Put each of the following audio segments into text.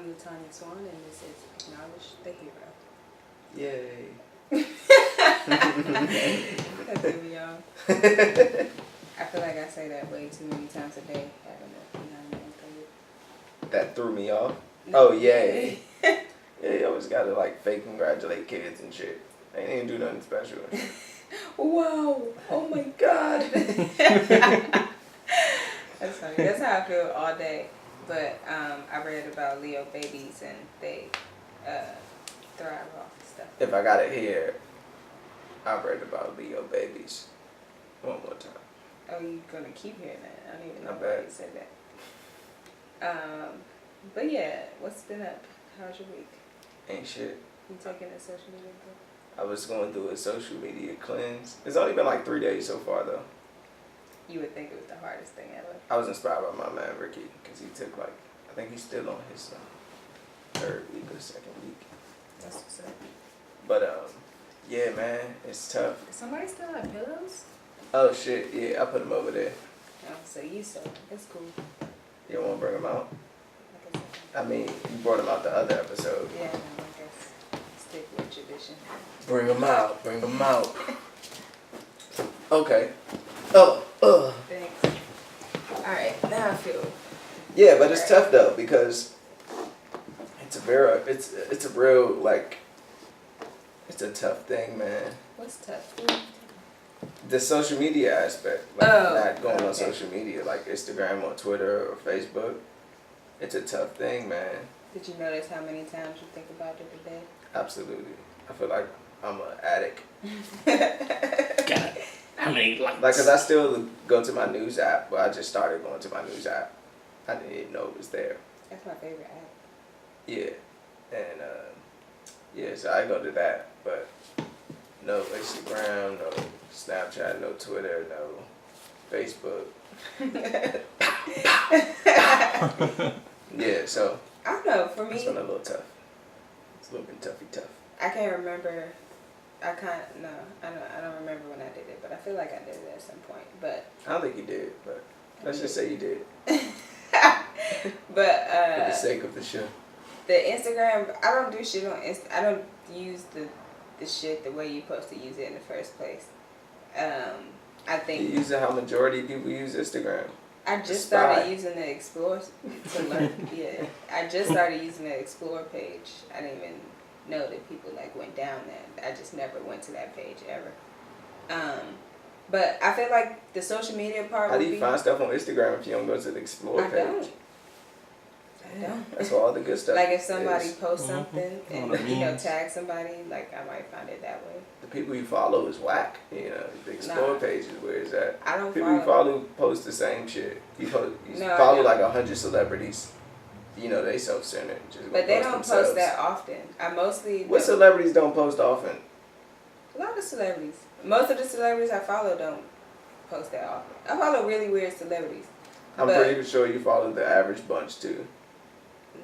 I'm LaTonya Swan, and this is Acknowledge the Hero. Yay. That threw me off. I feel like I say that way too many times a day. Having a That threw me off? Oh, yay. Yeah, you always gotta like fake congratulate kids and shit. They ain't do nothing special. Wow. Oh my God. That's funny. That's how I feel all day. But I read about Leo babies and they thrive off stuff. If I got it here, I read about Leo babies one more time. Oh, you gonna keep hearing that? I don't even know I why bet. you said that. But yeah, what's been up? How's your week? Ain't shit. You taking a social media break? I was going through a social media cleanse. It's only been like 3 days so far though. You would think it was the hardest thing ever. I was inspired by my man Ricky because he took like, I think he's still on his third week or second week. That's what's up. But yeah, man, it's tough. Does somebody still have pillows? Oh shit, yeah, I put them over there. Oh, so you so that's cool. You don't want to bring them out? Like I said. I mean, you brought them out the other episode. Yeah, no, I guess stick with tradition. Bring them out, bring them out. Okay. Thanks. Alright, now I feel. Yeah, but it's tough though because it's a real like, it's a tough thing, man. What's tough? The social media aspect, like not going on okay. social media, like Instagram or Twitter or Facebook. It's a tough thing, man. Did you notice how many times you think about it a day? Absolutely. I feel like I'm an addict. God, how many likes? Like, cause I still go to my news app, but I just started going to my news app. I didn't even know it was there. That's my favorite app. Yeah, and yeah, so I go to that, but no Instagram, no Snapchat, no Twitter, no Facebook. Yeah, so I don't know. For it's me, been a little tough. It's a little bit tough. I can't remember. I don't remember when I did it, but I feel like I did it at some point. But I don't think you did, but let's just say you did. But For the sake of the show. the Instagram, I don't do shit on I don't use the shit the way you're supposed to use it in the first place. I think You use it how majority of people use Instagram. I just started using the Explore to learn. Yeah, I just started using the Explore page. I didn't even know that people like went down that. I just never went to that page ever. But I feel like the social media part. How do you find stuff on Instagram if you don't go to the Explore page? I don't. That's where all the good stuff Like if somebody is. posts something and Memes. tag somebody, like I might find it that way. The people you follow is whack. You know, the Explore page is where it's at. I don't People you follow post the same shit. You No, I follow don't. like 100 celebrities. You know, they self-centered. Just But they don't themselves. post that often. I mostly. What celebrities don't post often? A lot of celebrities. Most of the celebrities I follow don't post that often. I follow really weird celebrities. I'm But- pretty sure you follow the average bunch too.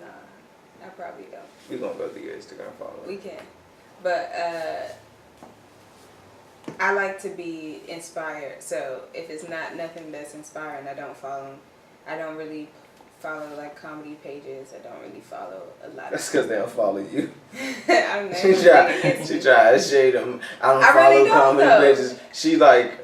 Nah, I probably don't. We're gonna go through your Instagram following. We can. But I like to be inspired. So if it's not nothing that's inspiring, I don't follow them. I don't really follow like comedy pages. I don't really follow a lot That's of. because they don't follow you. I'm She tried to shade them. I don't I follow really don't, comedy though. pages. She like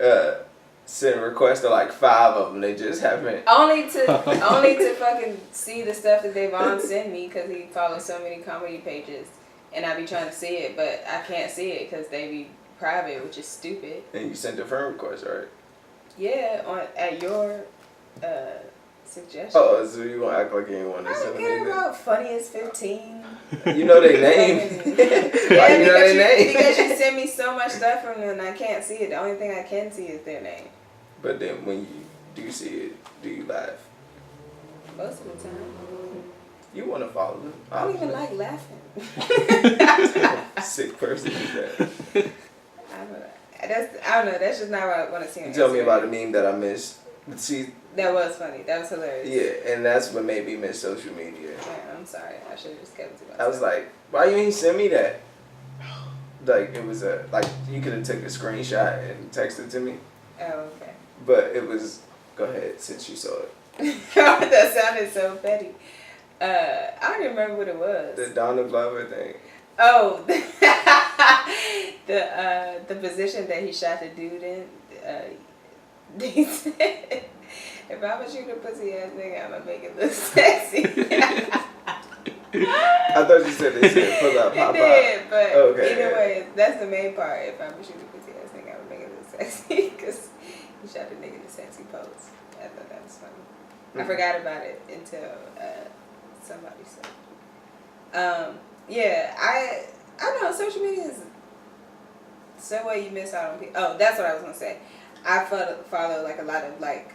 sent requests to like 5 of them. They just haven't. Only to fucking see the stuff that Davon send me because he follows so many comedy pages, and I be trying to see it, but I can't see it because they be private, which is stupid. And you sent a friend request, right? Yeah, at your suggestion. Oh, so you gonna act like you ain't want to I send don't them care anything? about Funniest 15. You know their name. Why you know their name? Because you send me so much stuff from them and I can't see it. The only thing I can see is their name. But then when you do see it, do you laugh? Most of the time. You want to follow them. I don't even like laughing. Sick person is that. I don't know. That's just not what I want to see on You tell me Instagram. about a meme that I missed. See, That was funny. That was hilarious. yeah, and that's what made me miss social media. Yeah, I'm sorry. I should have just kept it to myself. I was like, why you ain't send me that? Like, it was like, you could have took a screenshot and texted it to me. Oh, okay. But it was, go ahead, since you saw it. That sounded so petty. I don't even remember what it was. The Donald Glover thing. Oh, the position that he shot the dude in. He said, "If I'ma shoot a pussy ass nigga, I'ma make it look sexy." I thought you said they said pull up, pop It did, but Okay. either way, that's the main part. If I'ma shoot a pussy ass nigga, I'ma make it look sexy because he shot the nigga in a sexy pose. I thought that was funny. I forgot about it until somebody said. Yeah, I don't know. Social media is some way you miss out on people. Oh, that's what I was gonna say. I follow like a lot of like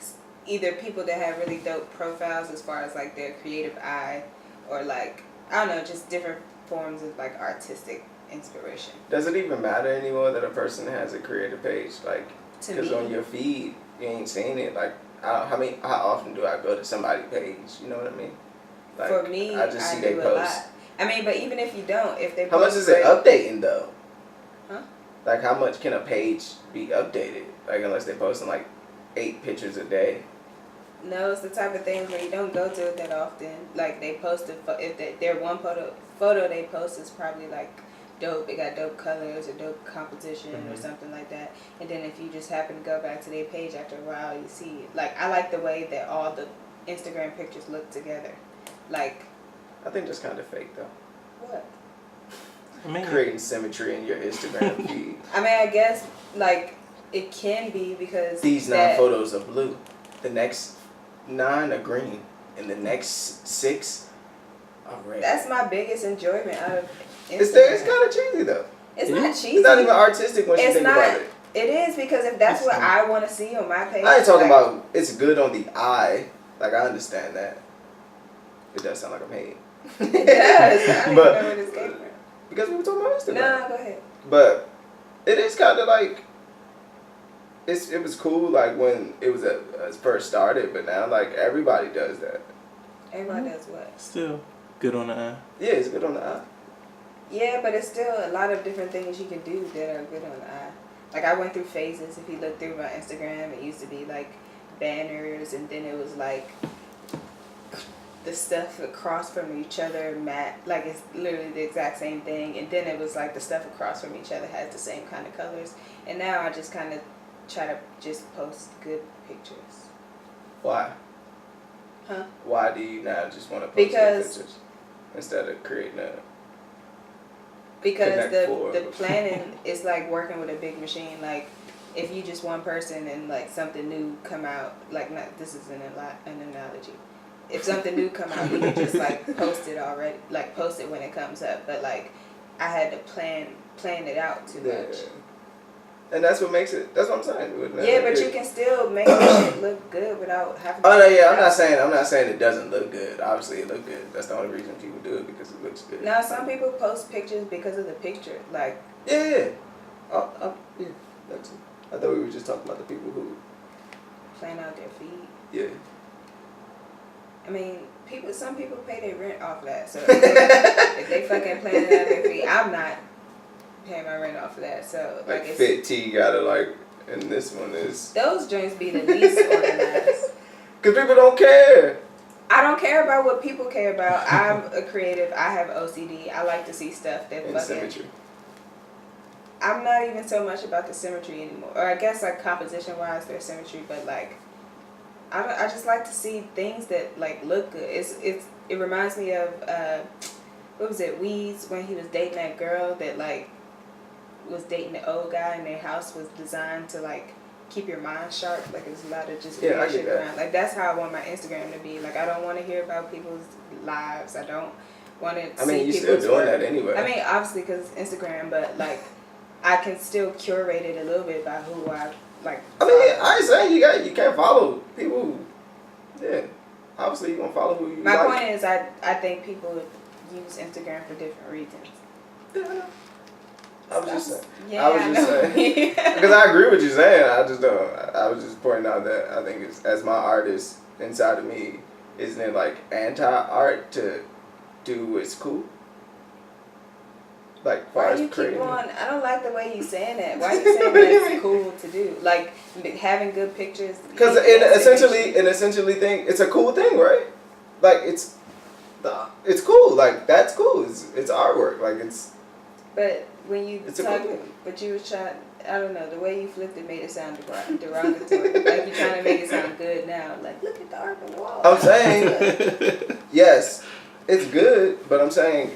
either people that have really dope profiles as far as like their creative eye, or like I don't know, just different forms of like artistic inspiration. Does it even matter anymore that a person has a creative page? Like, To because me, on your feed you ain't seeing it. Like, how often do I go to somebody's page? You know what I mean? Like, for me, I just see do they a post. lot. I mean, but even if you don't, if they How much post is it updating though? Huh? Like, how much can a page be updated? Like, unless they're posting like 8 pictures a day. No, it's the type of things where you don't go to it that often. Like they post if their one photo they post is probably like dope. It got dope colors or dope composition or something like that. And then if you just happen to go back to their page after a while, you see it. Like I like the way that all the Instagram pictures look together. Like I think that's kind of fake though. what? I mean, Creating symmetry in your Instagram feed. I mean, I guess like it can be because These 9 that- photos are blue. The next 9 are green, and the next 6 are red. That's my biggest enjoyment out of Instagram. It's kind of cheesy though. It's not cheesy. It's not even artistic when you It's think not. about it. It is because if that's what I want to see on my page. I ain't talking like, about it's good on the eye. Like, I understand that. It does sound like I'm hating. It does. I don't But- even know where this came from. Because we were talking about Instagram. No, go ahead. But it is kind of like it was cool like when it was first started, but now like everybody does that. Everybody does what? still good on the eye. Yeah, it's good on the eye. Yeah, but it's still a lot of different things you can do that are good on the eye. Like I went through phases. If you look through my Instagram, it used to be like banners, and then it was like the stuff across from each other matte, like it's literally the exact same thing. And then it was like the stuff across from each other has the same kind of colors. And now I just kind of try to just post good pictures. Why? Huh? Why do you now just want to post Because- pictures instead of creating a? Because Connect Four. the planning is like working with a big machine. Like if you just one person and like something new come out, like not this is an analogy. If something new come out, you can just like post it already, like post it when it comes up. But like I had to plan it out too much. And that's what makes it. That's what I'm saying. Yeah, but you can still make the shit look good without having. Oh no, yeah, I'm not saying it doesn't look good. Obviously, it look good. That's the only reason people do it, because it looks good. Now some people post pictures because of the picture, like Yeah. Yeah. That's it. I thought we were just talking about the people who. plan out their feed. Yeah. I mean, some people pay their rent off that. So if they fucking planning out their feed, I'm not paying my rent off of that. So Like it's, Fit T gotta like, and this one is. those joints be the least organized. Cause people don't care. I don't care about what people care about. I'm a creative. I have OCD. I like to see stuff that In fucking. symmetry. I'm not even so much about the symmetry anymore. Or I guess like composition wise, there's symmetry, but like. I just like to see things that like look good. It reminds me of what was it, Weeds, when he was dating that girl that like was dating the old guy, and their house was designed to like keep your mind sharp. Like there's a lot of just Yeah, I weird get shit that. around. Like that's how I want my Instagram to be. Like I don't want to hear about people's lives. I don't want to. I mean, you're still people's doing work. that anyway. I mean, obviously because Instagram, but like I can still curate it a little bit by who I like. I mean, I ain't saying you can't follow people who, yeah. Obviously, you gonna follow who you My like. point is, I think people use Instagram for different reasons. Yeah. I was just saying. Yeah, I was just saying. Because I agree with you saying. I just don't. I was just pointing out that I think it's, as my artist inside of me, isn't it like anti-art to do what's cool? Like, far Why as you keep creating. on? I don't like the way you saying that. Why you saying that's cool to do? Like having good pictures. Because essentially, essentially thing, it's a cool thing, right? Like it's cool. Like that's cool. It's artwork. Like it's. But when you It's a talk, cool thing. but you was trying. I don't know. The way you flipped it made it sound derogatory. Like you're trying to make it sound good now. Like look at the art on the wall. I'm saying yes, it's good, but I'm saying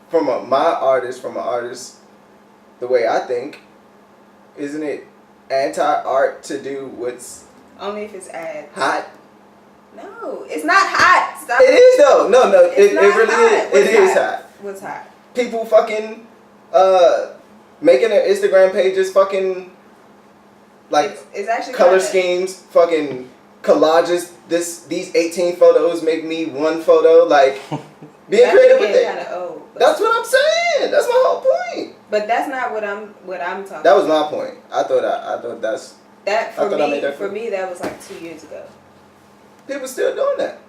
from an artist, the way I think, isn't it anti-art to do what's Only if it's ads. hot? No, it's not hot. Stop. It is though. No, It's it not really hot. is. It is hot. What's hot? People fucking making their Instagram pages fucking like It's actually color kinda, schemes, fucking collages. These 18 photos make me one photo. Like being creative with it. Kind of old. But, That's what I'm saying. That's my whole point. But that's not what I'm talking. That was my point. I thought that's That for I thought I me. made that For clear. me, that was like 2 years ago. people still doing that,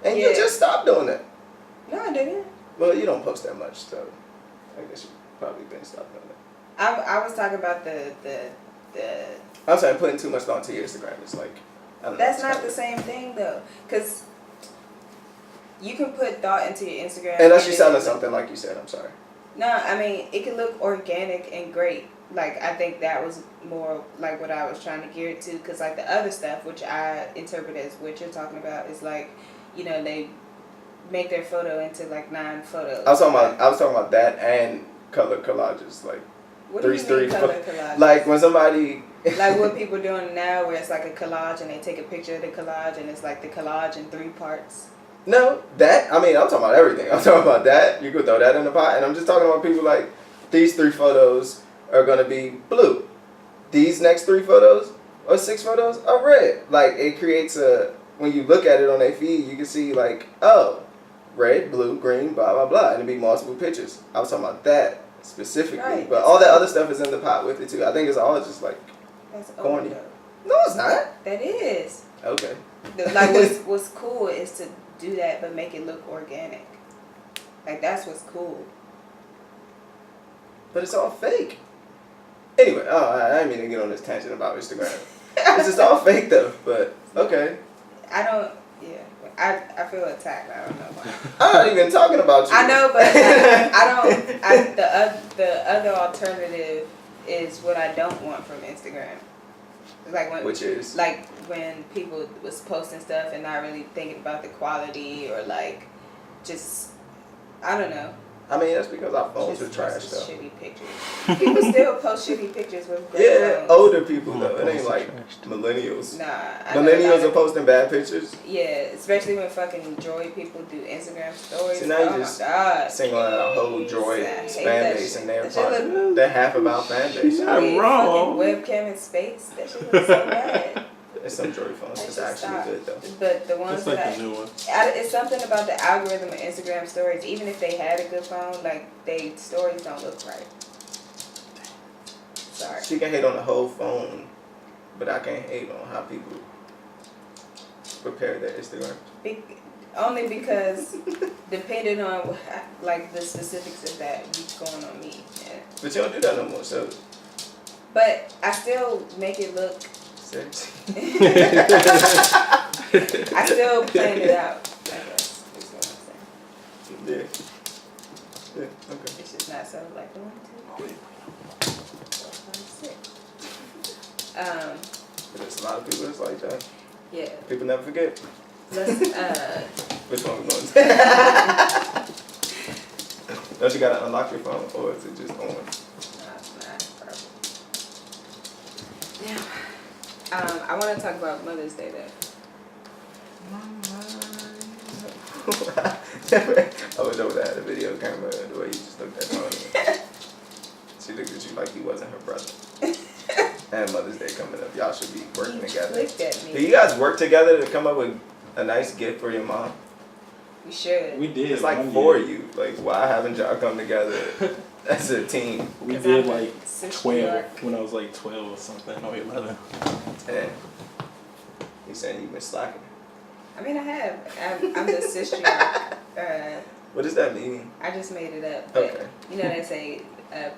and you Yeah. just stopped doing that. No, I didn't. Well, you don't post that much, so I guess you probably been stopped doing that. I was talking about the. I'm saying putting too much thought into your Instagram is like. I don't know, That's it's not kinda- the same thing though, because you can put thought into your Instagram. Unless you're and selling then- something, like you said. I'm sorry. No, I mean it can look organic and great. Like I think that was more like what I was trying to gear it to, because like the other stuff, which I interpret as what you're talking about, is like, you know, they make their photo into like 9 photos. I was talking about that and color collages, like What do you mean color collage? like when somebody. Like what people doing now, where it's like a collage and they take a picture of the collage and it's like the collage in 3 parts. No, that, I mean, I'm talking about everything. I'm talking about that. You could throw that in the pot. And I'm just talking about people like, these 3 photos are going to be blue. These next 3 photos or 6 photos are red. Like, it creates when you look at it on their feed, you can see like, oh, red, blue, green, blah, blah, blah. And it'd be multiple pictures. I was talking about that specifically. Right. But all that other stuff is in the pot with it too. I think it's all just like, That's corny. old, though. no, it's not. That is. Okay. Like what's cool is to do that but make it look organic. Like that's what's cool. But it's all fake. Anyway, I didn't mean to get on this tangent about Instagram. It's just all fake though, but okay. I don't. Yeah. I feel attacked. I don't know why. I'm not even talking about you. I know, but I don't. The other alternative is what I don't want from Instagram. Like when, Which is? like when people was posting stuff and not really thinking about the quality, or like just I don't know. I mean, that's because our phones are Just trash posting though. shitty pictures. People still post shitty pictures with great Yeah, phones. older people though. It Phones ain't are like trash, too. millennials. Nah, I know a lot Millennials are of- posting bad pictures. Yeah, especially when fucking Droid people do Instagram stories. See, now you oh just my god. Single out a whole Droid I hate fan that base shit. and they're That shit part. look- They're half of our fan base. Not Fucking wrong. webcam in space. That shit looks so bad. There's some Droid phones That that's shit actually stop. good though. But the ones That's like that the new one. it's something about the algorithm of Instagram stories. Even if they had a good phone, like they stories don't look right. Sorry. She can hate on the whole phone, but I can't hate on how people prepare their Instagram. Only because depending on like the specifics of that, be going on me. Yeah. But you don't do that no more, so But I still make it look. sexy. I still plan it out. I guess is what I'm saying. Yeah. Yeah, okay. It's just not so like 1, 2, 3, 4, 5, 6. But there's a lot of people that's like that. Yeah. People never forget. Let's Which one we going to? Don't you gotta unlock your phone, or is it just on? Yeah. I want to talk about Mother's Day though. I wish I would have had a video camera the way you just looked at Tony. She looked at you like he wasn't her brother. And Mother's Day coming up. Y'all should be working You together. clicked at Do me. you guys work together to come up with a nice gift for your mom? We should. We did. It's like one 4 year. of you. Like, why haven't y'all come together as a team? We 'Cause did I'm like Sister 12 York. when I was like 12 or something, or 11. And he's saying you've been slacking. I mean, I have. I'm the sister. What does that mean? I just made it up. But Okay. you know they say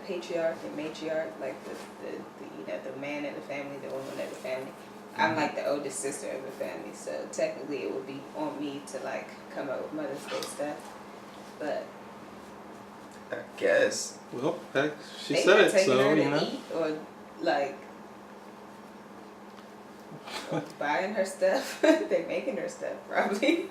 patriarch and matriarch, like the man in the family, the woman of the family. I'm like the oldest sister of the family, so technically it would be on me to like come up with Mother's Day stuff. But I guess. Well, heck, she they said not it, taking so her you to know. eat or like buying her stuff. They making her stuff probably.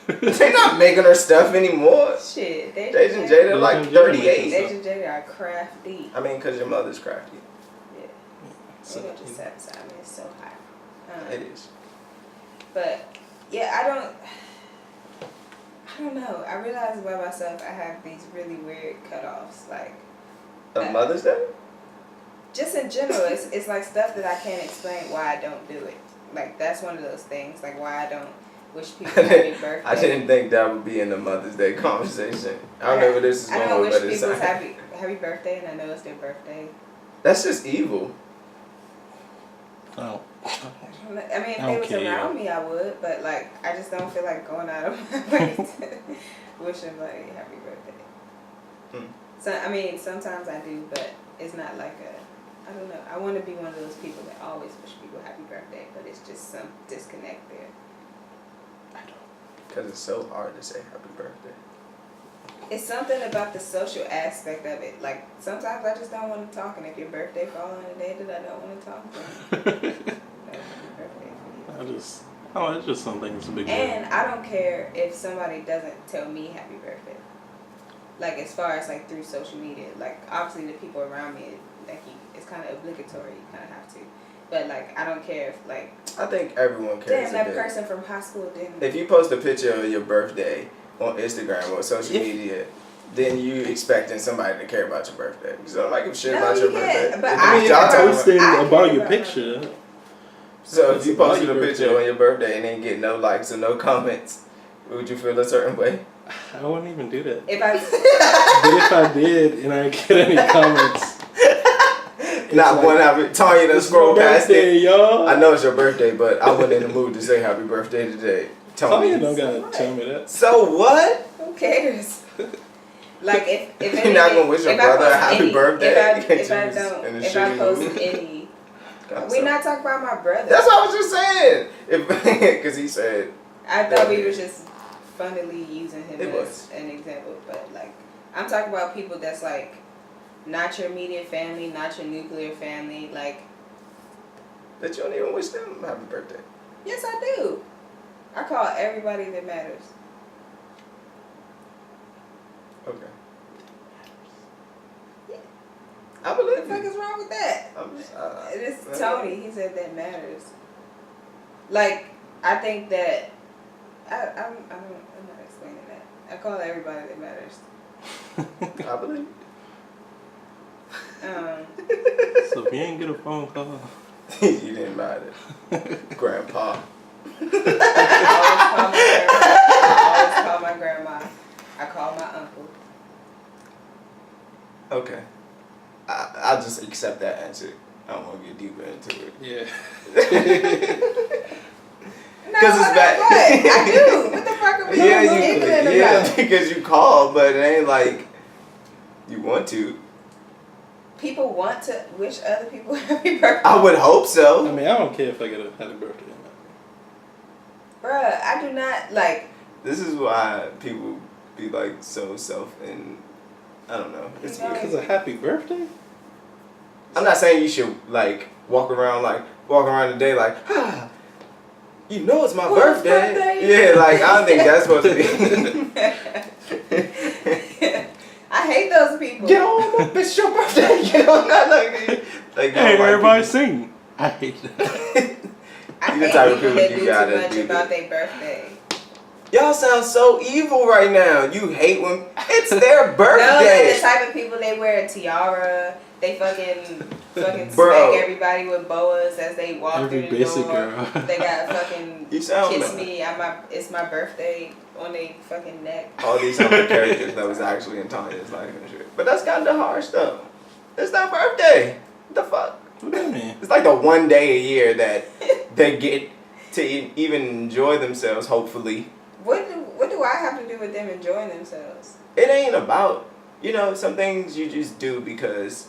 They're not making her stuff anymore. Shit, Deja and Jada are like Deja and Jada 38. making Deja and Jada are crafty. I mean, because your mother's crafty. Yeah. So, Maybe I'll just sat beside me. It's so hot. It is. But yeah, I don't know. I realized by myself I have these really weird cutoffs. Like Of Mother's Day? just in general, it's like stuff that I can't explain why I don't do it. Like that's one of those things. Like why I don't wish people happy birthday. I didn't think that would be in the Mother's Day conversation. I don't know where this is I going don't with, wish but it's people happy birthday, and I know it's their birthday. That's just evil. oh. I mean, if they was Okay. around me, I would, but like, I just don't feel like going out of my way to wish somebody happy birthday. Hmm. So, I mean, sometimes I do, but it's not like I don't know. I want to be one of those people that always wish people happy birthday, but it's just some disconnect there. Because it's so hard to say happy birthday. It's something about the social aspect of it. Like, sometimes I just don't want to talk, and if your birthday falls on a day that I don't want to talk to, happy birthday for you. It's just something that's a big deal. And I don't care if somebody doesn't tell me happy birthday. Like as far as like through social media, like obviously the people around me, like it's kind of obligatory. You kind of have to. But like I don't care if like. I think everyone cares Damn, that a bit. person from high school didn't. If you post a picture of your birthday on Instagram or social media, then you expecting somebody to care about your birthday. So I'm like, give a shit No, about you your can't, birthday. but If I you care y'all about- talking Posting I about care your about picture. So if you It's about posted a your picture birthday. on your birthday and then get no likes or no comments, would you feel a certain way? I wouldn't even do that. If I. But if I did and I get any comments, Not like, one of it. Tanya done it's scroll my past birthday, it. y'all. I know it's your birthday, but I wasn't in the mood to say happy birthday today. Tanya Tony. don't gotta What? tell me that. So what? Who cares? Like if You're not gonna wish your if I brother a post happy any- birthday? If I Because don't, in a if I shitty post mood? any, God, we're so- not talking about my brother. That's what I was just saying. Because he said I thought we was just funnily using him It as was. an example, but like I'm talking about people that's like not your immediate family, not your nuclear family. Like that you don't even wish them happy birthday. yes, I do. I call everybody that matters. Okay. Yeah. I What the believe fuck you. is wrong with that? I'm just, It's Tony. He said that matters. Like I think that I'm not explaining that. I call everybody that matters. I believe you. So if you ain't get a phone call, You didn't matter. Grandpa. I always call my grandma. I call my uncle. Okay. I'll just accept that answer. I don't want to get deeper into it. yeah. No, 'Cause it's bad. What? I do. What the fuck are we ignorant about? Because you call, but it ain't like you want to. People want to wish other people happy birthday. I would hope I so. mean, I don't care if I get a happy birthday or not. Bruh, I do not like. This is why people be like so self and I don't know. It's weird. Because a happy birthday? I'm not saying you should like walk around the day like, you know it's my Whose birthday. birthday? Yeah, like I don't think that's supposed to be. I hate those people. Get on up, it's your birthday. You know, not like Hey, white everybody people. sing. I hate that. I You the hate type of people people that you do gotta too much do about that. their birthday. Y'all sound so evil right now. You hate when it's their No, they're the birthday. type of people they wear a tiara. They fucking Bro. smack everybody with boas as they walk Every through the basic door. girl. They got fucking You sound kiss mad. me. It's my birthday on their fucking neck. All these other characters that was actually in Tanya's life and shit. But that's kind of harsh though. It's their birthday. What the fuck? What do you mean? It's like the one day a year that they get to even enjoy themselves, hopefully. What do I have to do with them enjoying themselves? It ain't about, some things you just do because,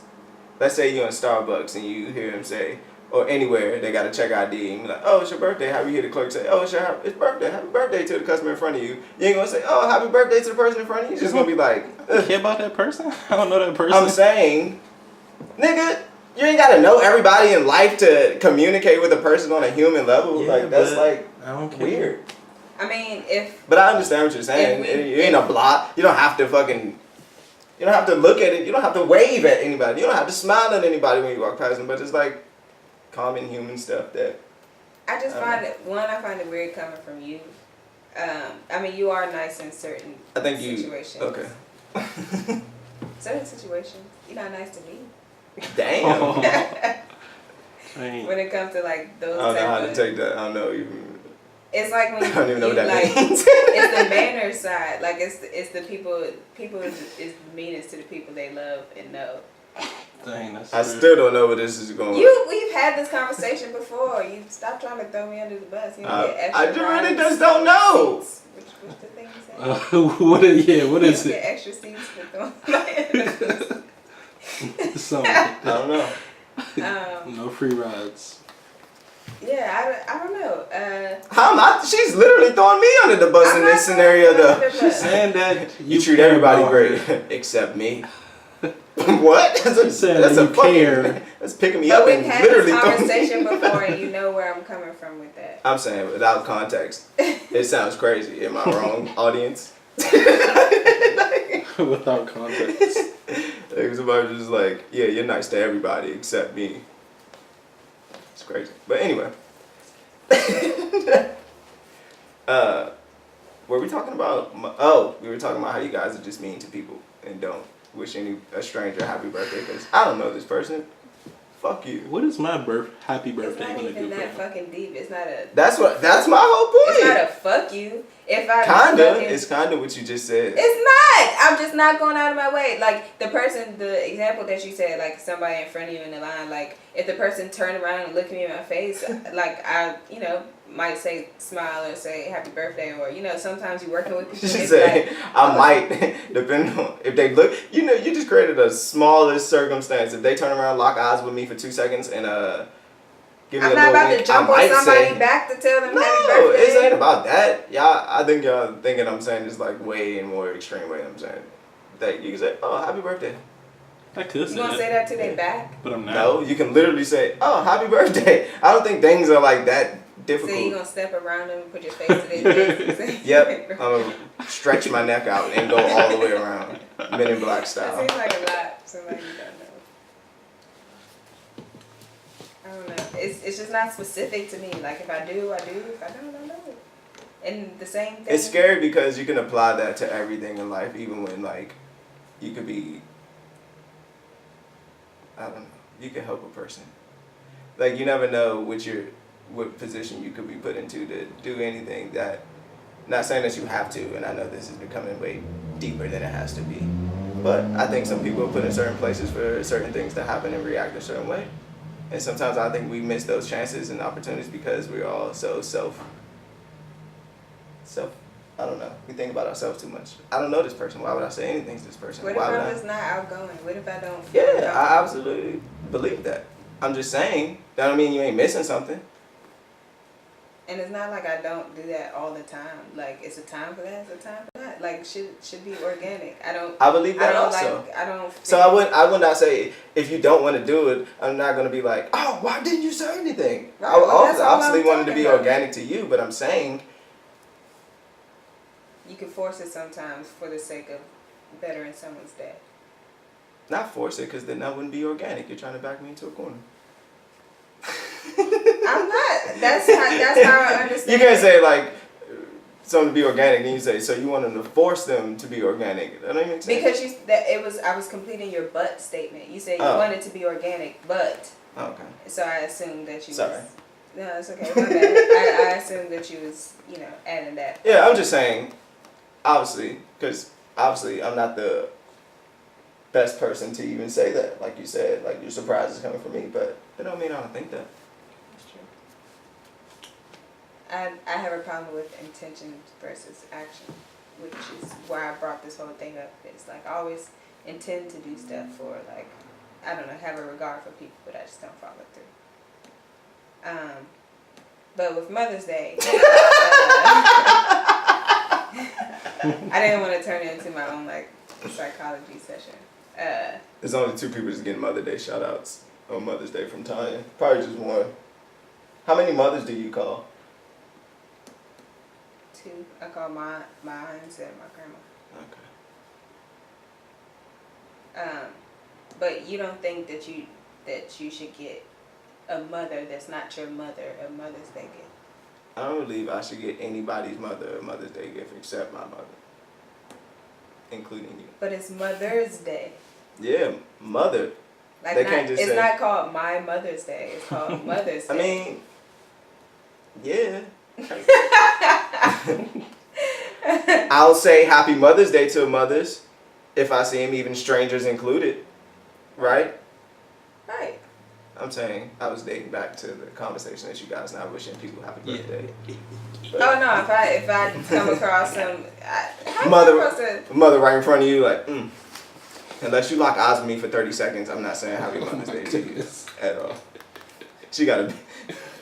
let's say you're in Starbucks and you hear him say, or anywhere, they got to check ID. And be like, oh, it's your birthday. How you hear the clerk say, oh, it's birthday. Happy birthday to the customer in front of you. You ain't going to say, oh, happy birthday to the person in front of you. You're just going to be like, care about that person? I don't know that person. I'm saying, nigga, you ain't got to know everybody in life to communicate with a person on a human level. Yeah, like, that's but like I don't care. weird. I mean, if But I understand what you're saying. You ain't a block. You don't have to you don't have to look at it. You don't have to wave at anybody. You don't have to smile at anybody when you walk past them. But it's like common human stuff that. I just find it, I find it weird coming from you. I mean, you are nice in certain situations. Okay. Certain situations, you're not nice to me. Damn. When it comes to like those. I don't know how to take that. I don't know even. It's like when I don't even know what that like, means. it's the manner side. Like it's the people is meanest to the people they love and know. Dang, that's I still don't know where this is going. We've had this conversation before. You stop trying to throw me under the bus. You get extra I really rides, just don't know. seats. What's the thing you said? What is You it? get extra seats for throwing me under the bus. So, I don't know. no free rides. Yeah, I don't know. How am I? She's literally throwing me under the bus in this scenario, though. She's saying that You treat everybody great except me. What? That's picking me But up we've and had literally this throwing me. conversation before, and you know where I'm coming from with that. I'm saying without context, it sounds crazy. Am I wrong, audience? Without context. Like somebody just like, yeah, you're nice to everybody except me. It's crazy. But anyway. Were we talking about? We were talking about how you guys are just mean to people and don't wish a stranger happy birthday because I don't know this person. Fuck you. What is my happy birthday It's not gonna even do that for him? fucking deep. It's not a. That's my whole point. It's not a fuck you. If I It's kinda what you just said. It's not. I'm just not going out of my way. Like the example that you said, like somebody in front of you in the line. Like if the person turned around and looked me in my face, like I, might say smile or say happy birthday, or sometimes you're working with people. She said, I might, depending on if they look. You just created the smallest circumstance. If they turn around, lock eyes with me for 2 seconds, and give me I'm a not little about wink, to jump on somebody's back to tell them happy no, birthday. it ain't about that. I think y'all thinking I'm saying this like way in more extreme way. I'm saying that you can say, oh, happy birthday. I could say You gonna say that to their back? But I'm not. No, you can literally say, oh, happy birthday. I don't think things are like that difficult. So you gonna step around them and put your face to their face and say, Yep, I'm gonna stretch my neck out and go all the way around, Men in Black That style. seems like a lot. Somebody you don't know. I don't know. It's just not specific to me. Like if I do, I do. If I don't, I don't. And the same thing. It's scary because you can apply that to everything in life, even when like you could be, I don't know, you can help a person. Like you never know what position you could be put into to do anything that, not saying that you have to, and I know this is becoming way deeper than it has to be, but I think some people are put in certain places for certain things to happen and react a certain way. And sometimes I think we miss those chances and opportunities because we're all so I don't know. We think about ourselves too much. I don't know this person. Why would I say anything to this person? What if I'm just not outgoing? What if I don't? Yeah, I absolutely believe that. I'm just saying, that don't mean you ain't missing something. And it's not like I don't do that all the time. Like it's a time for that, it's a time for that. Like should be organic. I believe that also. So I would not say if you don't want to do it, I'm not gonna be like, oh, why didn't you say anything? Right, I well, that's all obviously I'm wanted to be talking about. organic to you, but I'm saying you can force it sometimes for the sake of bettering someone's day. not force it, because then that wouldn't be organic. You're trying to back me into a corner. I'm not. That's how I understand. You can't say like something to be organic, and you say so you want them to force them to be organic. That don't even make sense. Because I was completing your but statement. You said you wanted to be organic, but. Okay. So I assumed that you. Sorry. No, it's okay. My bad. I assumed that you was adding that. Yeah, I'm just saying. Obviously, because I'm not the best person to even say that. Like you said, like your surprise is coming from me, but that don't mean I don't think that. That's true. I have a problem with intention versus action, which is why I brought this whole thing up. It's like I always intend to do stuff for like, I don't know, have a regard for people, but I just don't follow through. But with Mother's Day, I didn't want to turn it into my own like psychology session. There's only 2 people that's getting Mother's Day shout outs on Mother's Day from Tanya. Probably just one. How many mothers do you call? 2. I call mine and my grandma. Okay. But you don't think that you should get a mother that's not your mother a Mother's Day gift? I don't believe I should get anybody's mother a Mother's Day gift except my mother, including you. But it's Mother's Day. Yeah, mother. Like They not, can't just it's say- not called My Mother's Day. It's called Mother's Day. I mean, yeah. I'll say Happy Mother's Day to mothers if I see them, even strangers included. Right? Right. I'm saying I was dating back to the conversation that you guys now wishing people happy birthday. Oh no! If I come across some Mother right in front of you, like, unless you lock eyes with me for 30 seconds, I'm not saying Happy Mother's Day to you at all. She gotta be.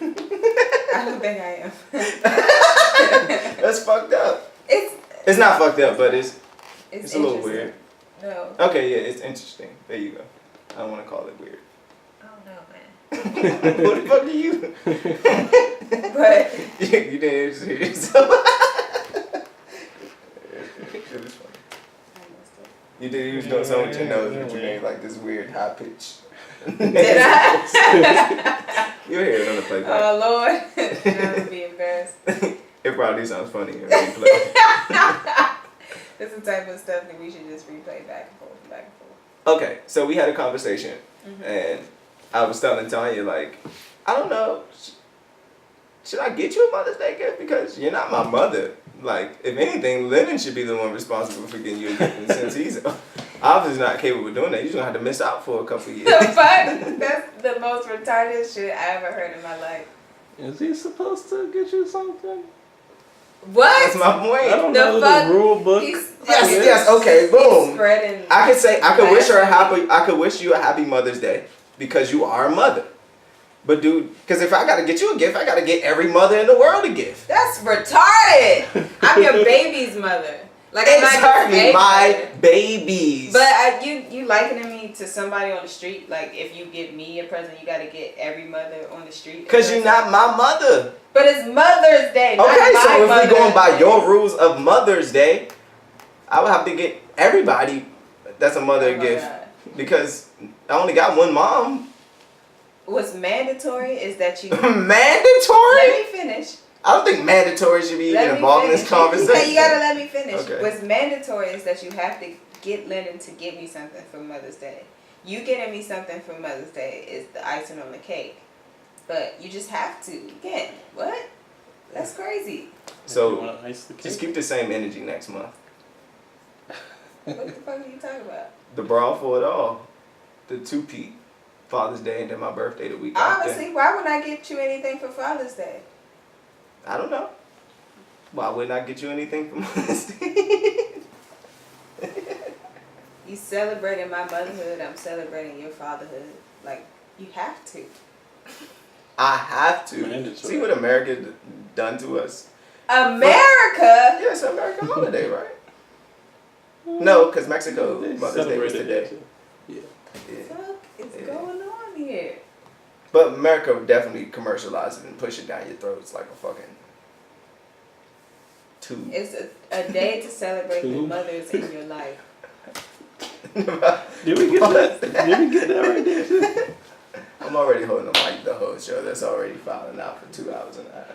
I don't think I am. That's fucked up. It's not fucked up, but it's a little weird. No. Okay, yeah, it's interesting. There you go. I don't want to call it weird. I don't know, man. What the fuck are you? But you didn't just hear yourself. It was funny. You did. You was doing something with your nose, but you made like this weird high pitch. did I? You'll hear it on the playback. Oh Lord, I'm gonna be embarrassed. It probably sounds funny in replay. This is the type of stuff that we should just replay back and forth, back and forth. Okay, so we had a conversation, and I was telling Tanya, like, I don't know, should I get you a Mother's Day gift? Because you're not my mother. Like, if anything, Lennon should be the one responsible for getting you a gift. And since he's obviously not capable of doing that, you're going to have to miss out for a couple of years. The fuck? That's the most retarded shit I ever heard in my life. Is he supposed to get you something? What? That's my point. I don't The know fuck? the rule book. Yes, okay, boom. Spreading. I could wish you a happy Mother's Day because you are a mother. But dude, because if I gotta get you a gift, I gotta get every mother in the world a gift. That's retarded. I'm your baby's mother. Like I'm not your Exactly, baby my mother. babies. But you likening me to somebody on the street? Like if you give me a present, you gotta get every mother on the street. Because you're not my mother. But it's Mother's Day. Not Okay, my so if we're Mother's going by Day. your rules of Mother's Day, I would have to get everybody that's a mother a Oh my gift. God. Because I only got one mom. What's mandatory is that you. Mandatory? Let me finish. I don't think mandatory should be Let even me involved in finish. this conversation. You gotta let me finish. Okay. What's mandatory is that you have to get Lennon to get me something for Mother's Day. You getting me something for Mother's Day is the icing on the cake. But you just have to. Again, what? That's crazy. You So wanna ice the cake? just keep the same energy next month. What the fuck are you talking about? The brawl for it all. The two-peat. Father's Day and then my birthday the week after. Honestly, why would I get you anything for Father's Day? I don't know. Why wouldn't I get you anything for Mother's Day? You celebrating my motherhood, I'm celebrating your fatherhood. Like, you have to. I have to. Mandatory. See what America done to us? America? Yeah, it's an American holiday, right? No, because Mexico They Mother's Day was celebrated today. that too. Yeah. Yeah. Fuck is Yeah. going on here? But America would definitely commercialize it and push it down your throats like a fucking tube. It's a day to celebrate the Two. mothers in your life. Did we get that? Did we get that right there too? I'm already holding the whole show that's already filing out for 2 hours and a half.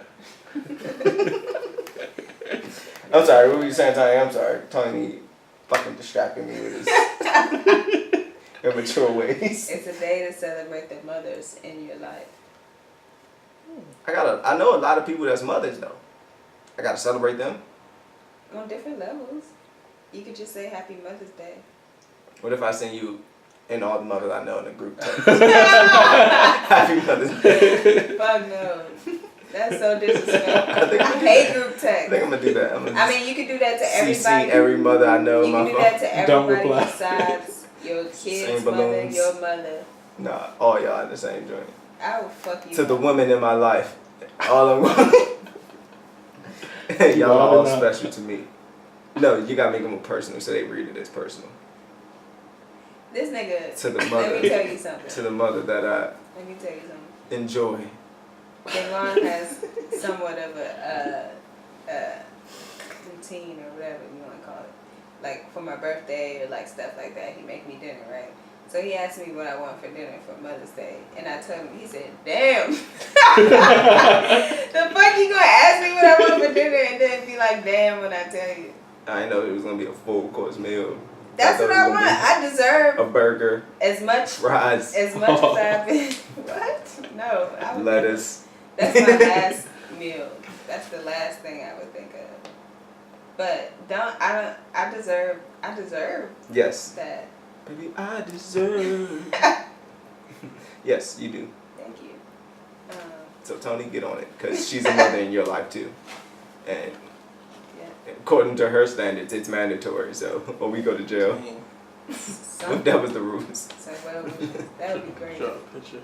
I'm sorry, what were you saying, Tony? I'm sorry. Tony fucking distracting me with his immature ways. It's a day to celebrate the mothers in your life. I know a lot of people that's mothers though. I gotta celebrate them. On different levels. You could just say Happy Mother's Day. What if I send you and all the mothers I know in a group text? Happy Mother's Day. Fuck no. That's so disrespectful. I think I hate group I text. think I'm gonna do that. I'm gonna I mean, you could do that to CC everybody. every mother I know in You my can do phone. that to Don't everybody reply. besides your kid's Same mother, balloons. your mother. Nah, all y'all in the same joint. I will fuck you To the up. women in my life. All of them. Y'all are all special to me. No, you gotta make them personal so they read it as personal. This nigga. To the mother. Let me tell you something. To the mother that Let me tell you something. I enjoy. Davon has somewhat of a routine or whatever you want to call it. Like for my birthday or like stuff like that, he make me dinner, right? So he asked me what I want for dinner for Mother's Day, and I told him. He said, "Damn, the fuck you gonna ask me what I want for dinner and then be like, damn when I tell you." I didn't know it was gonna be a full course meal. That's what I want. I deserve a burger, as much fries, as I've been. What? No, I would lettuce. That's my last meal. That's the last thing I would think of. But I deserve Yes. that. Baby, I deserve. Yes, you do. Thank you. So Tony, get on it, because she's a mother in your life too, and Yeah. according to her standards, it's mandatory. So, or we go to jail. If that was the rules. So well, that would be great. Draw a picture.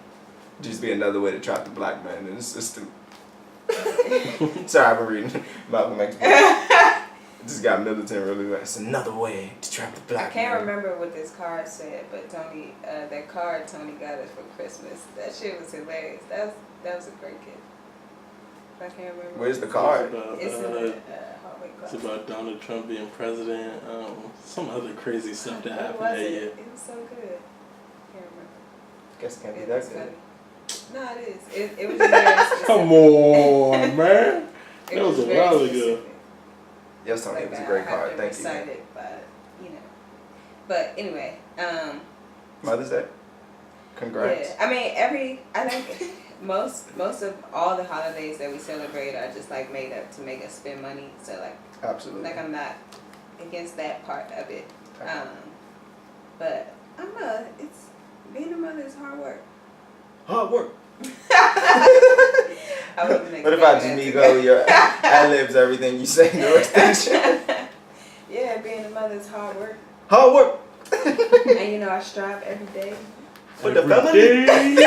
Just be another way to trap the black man in the system. Sorry, I've been reading Malcolm X book. Just got militant really well. It's another way to trap the I black man. can't remember what this card said, but Tony, that card Tony got us for Christmas. That shit was hilarious. That was a great gift. I can't remember. Where's the card? It's in the hallway It's closet. about Donald Trump being president. Some other crazy stuff that What happened was that it? year. It was so good. Can't remember. Guess it can't be It that was good. funny. No, it is. It was very specific. Come on, man. It That was a very while ago. specific. Yes, Tony, Like it was a that. great I have card. to Thank recite you. it, but But anyway, Mother's Day. Congrats. yeah. I mean, I think most of all the holidays that we celebrate are just like made up to make us spend money. So Absolutely. like I'm not against that part of it. But I don't know. It's being a mother is hard work. Hard work. I wasn't What if I expecting just that to go your ad-libs everything you say in the extension? Yeah, being a mother is hard work. Hard work. And I strive every day. For the Every family.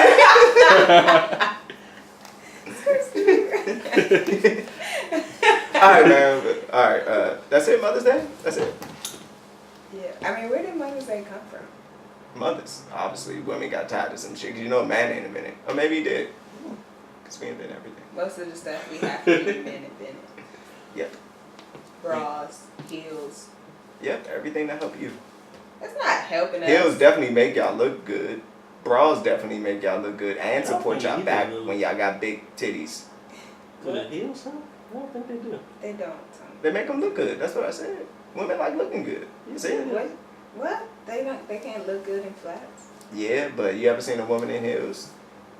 Alright, man. Alright, that's it, Mother's Day? That's it. Yeah, I mean, where did Mother's Day come from? Mothers. Obviously, women got tired of some shit. 'Cause a man ain't invented. Or maybe he did. Because we invent everything. Most of the stuff we have to be men invented. Yep. Bras, heels. Yep, everything to help you. That's not helping us. Heels definitely make y'all look good. Bras definitely make y'all look good and I don't support think y'all either back of those. when y'all got big titties. Do they heal something? I don't think they do. They don't. They make them look good. That's what I said. Women like looking good. You see it? What? They don't. They can't look good in flats. Yeah, but you ever seen a woman in heels?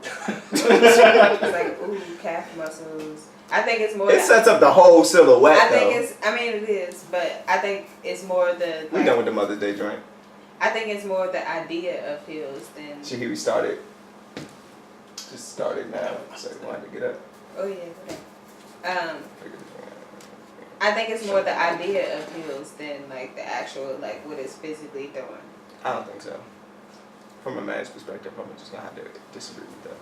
It's like ooh, calf muscles. I think it's more. It sets up the whole silhouette, I think though. it's. I mean, it is, but I think it's more the. We done with the Mother's Day joint. I think it's more the idea of heels than. See, here we started. Just started now, so we wanted to get up. Oh yeah. Okay. I think it's more the idea of heels than like the actual like what it's physically doing. I don't think so. From a man's perspective, I'm just gonna have to disagree with that.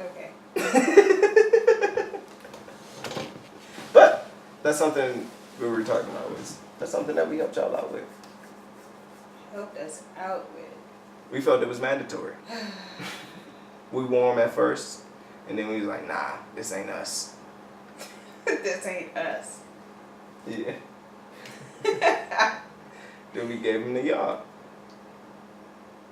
Okay. But that's something we were talking about. That's something that we helped y'all out with. Helped us out with. We felt it was mandatory. We wore them at first, and then we was like, nah, this ain't us. This ain't us. Yeah. Then we gave them the yard.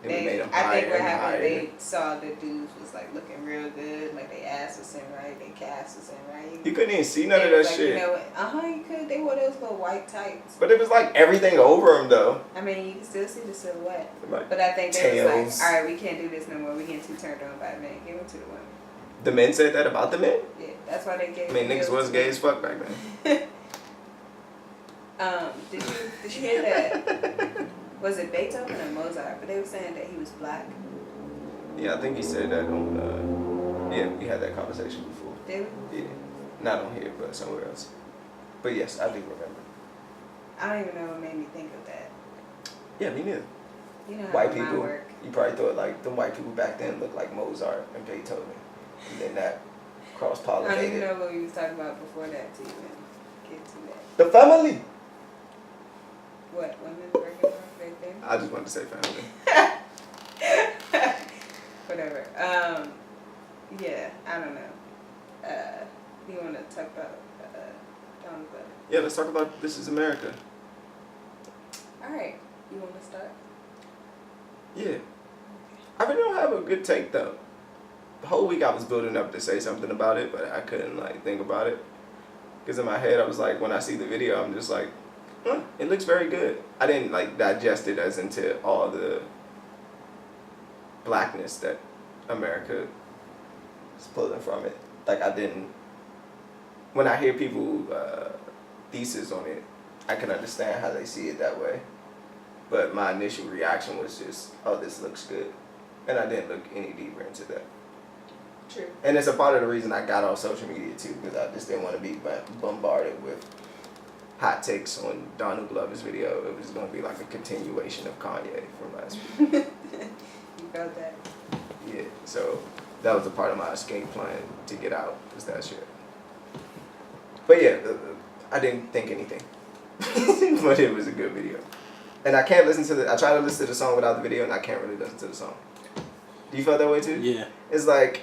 Then we made them I higher think what and happened, higher. they saw the dudes was like looking real good, like they ass was in right, they calves was in right. You couldn't even see none of They that was like, shit. You could. They wore those little white tights. But it was like everything over them, though. I mean, you can still see the silhouette. Like But I think they was tails. like, all right, we can't do this no more. We getting too turned on by men. Give it to the women. The men said that about the men? Yeah, that's why they gave. I mean, niggas was gay as fuck back then. Did you hear that? Was it Beethoven or Mozart? But they were saying that he was black. Yeah, I think he said that on, yeah, we had that conversation before. Did we? Yeah. Not on here, but somewhere else. But yes, I do remember. I don't even know what made me think of that. Yeah, me neither. You know how White my people. work. You probably thought like the white people back then looked like Mozart and Beethoven, and then that cross I don't even pollinated. know what we was talking about before that to even get to that. The family. What, women working on back then? I just wanted to say family. Whatever. Yeah, I don't know. You want to talk about Donald Glover? Yeah, let's talk about This Is America. All right. You want to start? Yeah. I really don't have a good take though. The whole week I was building up to say something about it, but I couldn't like think about it. Because in my head I was like, when I see the video, I'm just like, it looks very good. I didn't like digest it as into all the blackness that America is pulling from it. Like I didn't, when I hear people thesis on it, I can understand how they see it that way. But my initial reaction was just, oh, this looks good. And I didn't look any deeper into that. True. And it's a part of the reason I got off social media too, because I just didn't want to be bombarded with hot takes on Donald Glover's video. It was going to be like a continuation of Kanye from last week. You felt that? Yeah, so that was a part of my escape plan to get out, was that shit. But yeah, I didn't think anything. But it was a good video. And I can't listen to I try to listen to the song without the video, and I can't really listen to the song. Do you feel that way too? Yeah. It's like,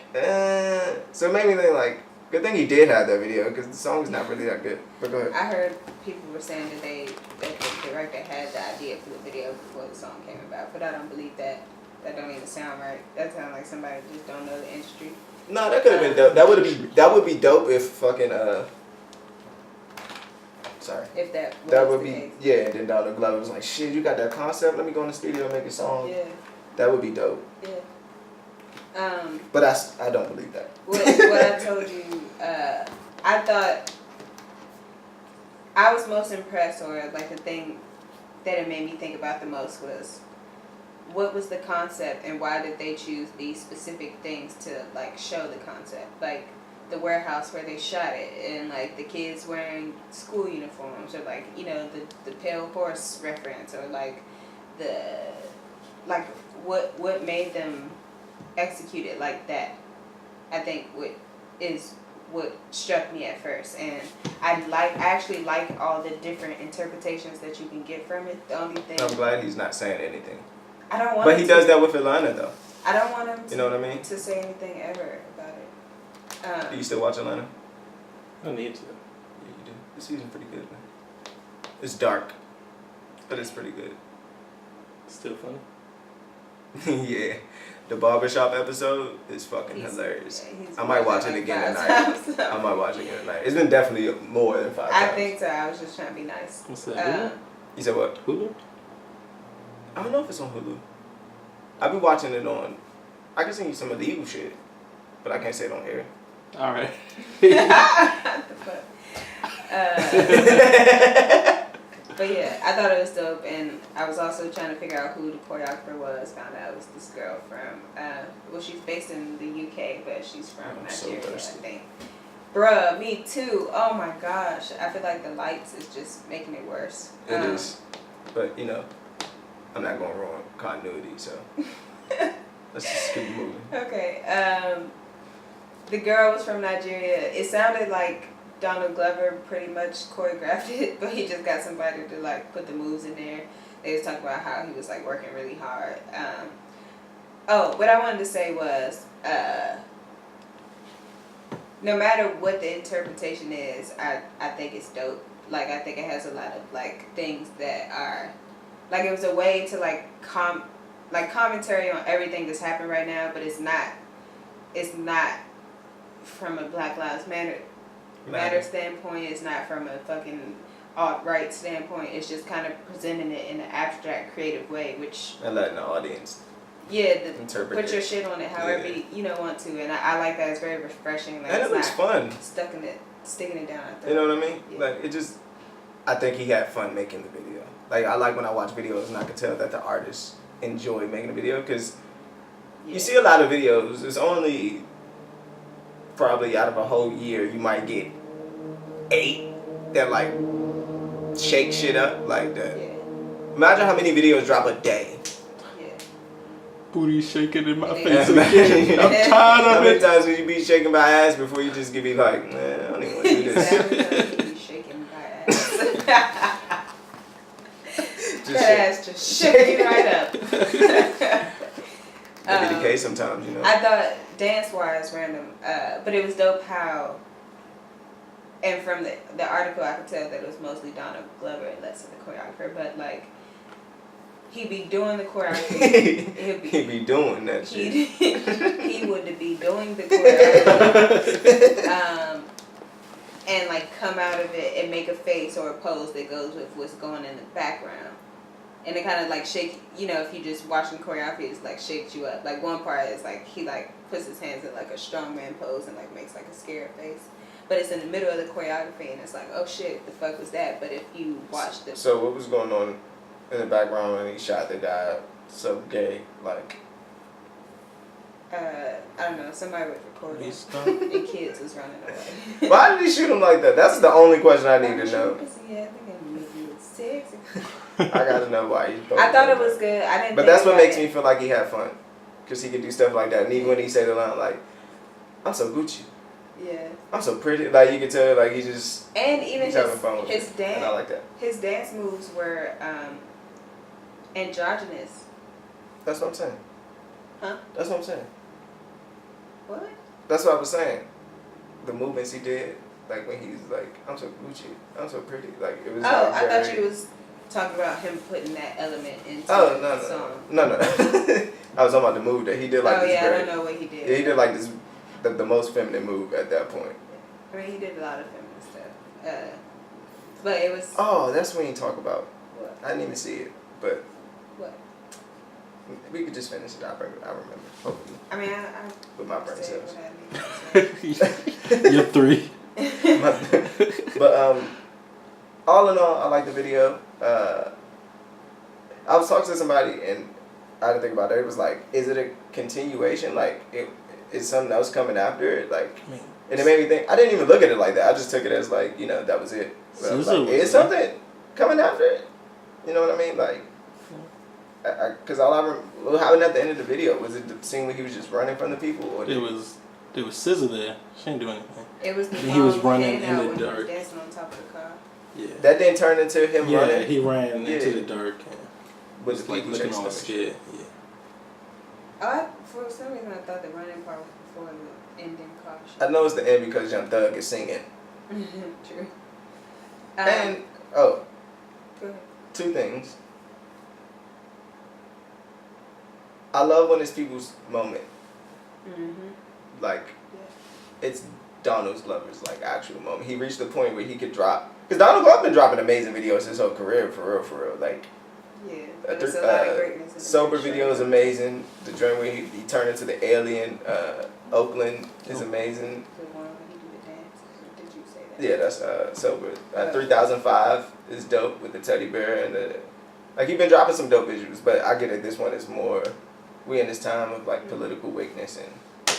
so it made me think like, good thing he did have that video, because the song's not really that good. But go ahead. I heard people were saying that the director had the idea for the video before the song came about, but I don't believe that. That don't even sound right. That sounds like somebody just don't know the industry. No, that could have been dope. That would be dope if fucking sorry. If that was That would the be case. yeah. And then Donald Glover was like, shit, you got that concept? Let me go in the studio and make a song. Yeah. That would be dope. Yeah. But I don't believe that. What I told you, I thought I was most impressed, or like the thing that it made me think about the most was, what was the concept and why did they choose these specific things to like show the concept? Like the warehouse where they shot it, and like the kids wearing school uniforms, or like, you know, the pale horse reference, or like what made them execute it like that, I think what struck me at first. And I actually like all the different interpretations that you can get from it. The only thing, I'm glad he's not saying anything. I don't want But him he to, does that with Atlanta though. I don't want him to, You know what I mean? to say anything ever about it. Do you still watch Atlanta? I don't need to. Yeah, you do. This season's pretty good, man. It's dark, but it's pretty good. Still funny. Yeah. The barbershop episode is fucking hilarious. I might watch it again tonight. I might watch it again tonight. It's been definitely more than 5 times. I think so. I was just trying to be nice. What's that? You said what? Hulu? I don't know if it's on Hulu. I've been watching it on. I can send you some illegal shit, but I can't say it on air. All right. What the fuck? But yeah, I thought it was dope, and I was also trying to figure out who the choreographer was. Found out it was this girl from, well, she's based in the UK, but she's from Nigeria, I think. Bruh, me too. Oh my gosh. I feel like the lights is just making it worse. It is. But, you know, I'm not going to ruin continuity, so let's just keep moving. Okay. The girl was from Nigeria. It sounded like Donald Glover pretty much choreographed it, but he just got somebody to like put the moves in there. They was talking about how he was like working really hard. What I wanted to say was, no matter what the interpretation is, I think it's dope. Like, I think it has a lot of like things that are, like, it was a way to like commentary on everything that's happened right now, but it's not from a Black Lives Matter standpoint. It's not from a fucking alt-right standpoint. It's just kind of presenting it in an abstract, creative way, which, And letting the audience interpret put it. your shit on it however you want to, and I like that. It's very refreshing. Like, And it looks fun. Sticking it down. You know what I mean? Yeah. Like, it just, I think he had fun making the video. Like, I like when I watch videos and I can tell that the artists enjoy making the video, because you see a lot of videos, it's only probably out of a whole year you might get 8 that like shake shit up like that. Yeah. Imagine how many videos drop a day. Yeah. booty shaking in my Yeah, face man. again. I'm tired How of many it. times would you be shaking my ass before you just give me like, man, I don't even want to do this. Sounds shaking my ass. Just That ass just shaking right up. That'd be the case sometimes, you know. I thought dance-wise random, but it was dope how, and from the article I could tell that it was mostly Donald Glover and less of the choreographer, but like, he'd be doing the choreography. He'd be doing that shit. He would be doing the choreography. And like come out of it and make a face or a pose that goes with what's going in the background. And it kind of like shake, you know, if you just watching choreography, it's like shakes you up. Like one part is like he like puts his hands in like a strongman pose and like makes like a scared face. But it's in the middle of the choreography and it's like, oh shit, the fuck was that? But if you watch the... So what was going on in the background when he shot the guy so gay, like... I don't know, somebody was recording and kids was running away. Why did he shoot him like that? That's the only question I need to know. Yeah, I think it made you look sexy. I gotta know why he I thought it was good. I didn't. But that's what makes me feel like he had fun. Because he could do stuff like that. And even when he said the line like, I'm so Gucci. Yeah. I'm so pretty. Like you could tell like he just... And even he's having fun with his it. dance. And I like that. His dance moves were androgynous. That's what I'm saying. Huh? That's what I'm saying. What? That's what I was saying. The movements he did, like when he's like, I'm so Gucci, I'm so pretty. Like it was. Oh, like I very... thought you was talking about him putting that element into the song. No. I was talking about the move that he did. Like this I very, don't know what he did. Yeah, he did like this, the most feminine move at that point. I mean, he did a lot of feminine stuff. But it was. Oh, that's when you talk about. What? I didn't even see it, but. What? We could just finish it. I remember. Hopefully. I mean, I with my brain say cells. what I need to say. You're 3. But all in all, I like the video. I was talking to somebody and I had to think about it. It was like, is it a continuation? Like, is something else coming after it? Like, and it made me think. I didn't even look at it like that. I just took it as like, you know, that was it. But I was like, is something coming after it? You know what I mean? Like, because all I remember, what happened at the end of the video? Was it the scene where he was just running from the people? Or There was SZA there. She didn't do anything. It was the He was song running came in out the when he dark. was dancing on top of the car. Yeah. That didn't turn into him running? Yeah, he ran into the dark. With was the like people looking chasing all him. scared. Yeah. For some reason, I thought the running part was before the ending car I know it's the end because Young Thug is singing. True. And, go ahead. 2 things. I love when it's people's moment. Mm-hmm. Like, Yeah. it's Donald Glover's, like, actual moment. He reached the point where he could drop... Because Donald Glover's been dropping amazing videos his whole career, for real. Like, Yeah, there's a lot of greatness in the Sober picture. video is amazing. The joint where he turned into the alien, Oakland, is amazing. The one where he did the dance. Did you say that? Yeah, that's Sober. 3005 is dope with the teddy bear and the... Like, he's been dropping some dope visuals, but I get it. This one is more... We in this time of, like, political weakness and,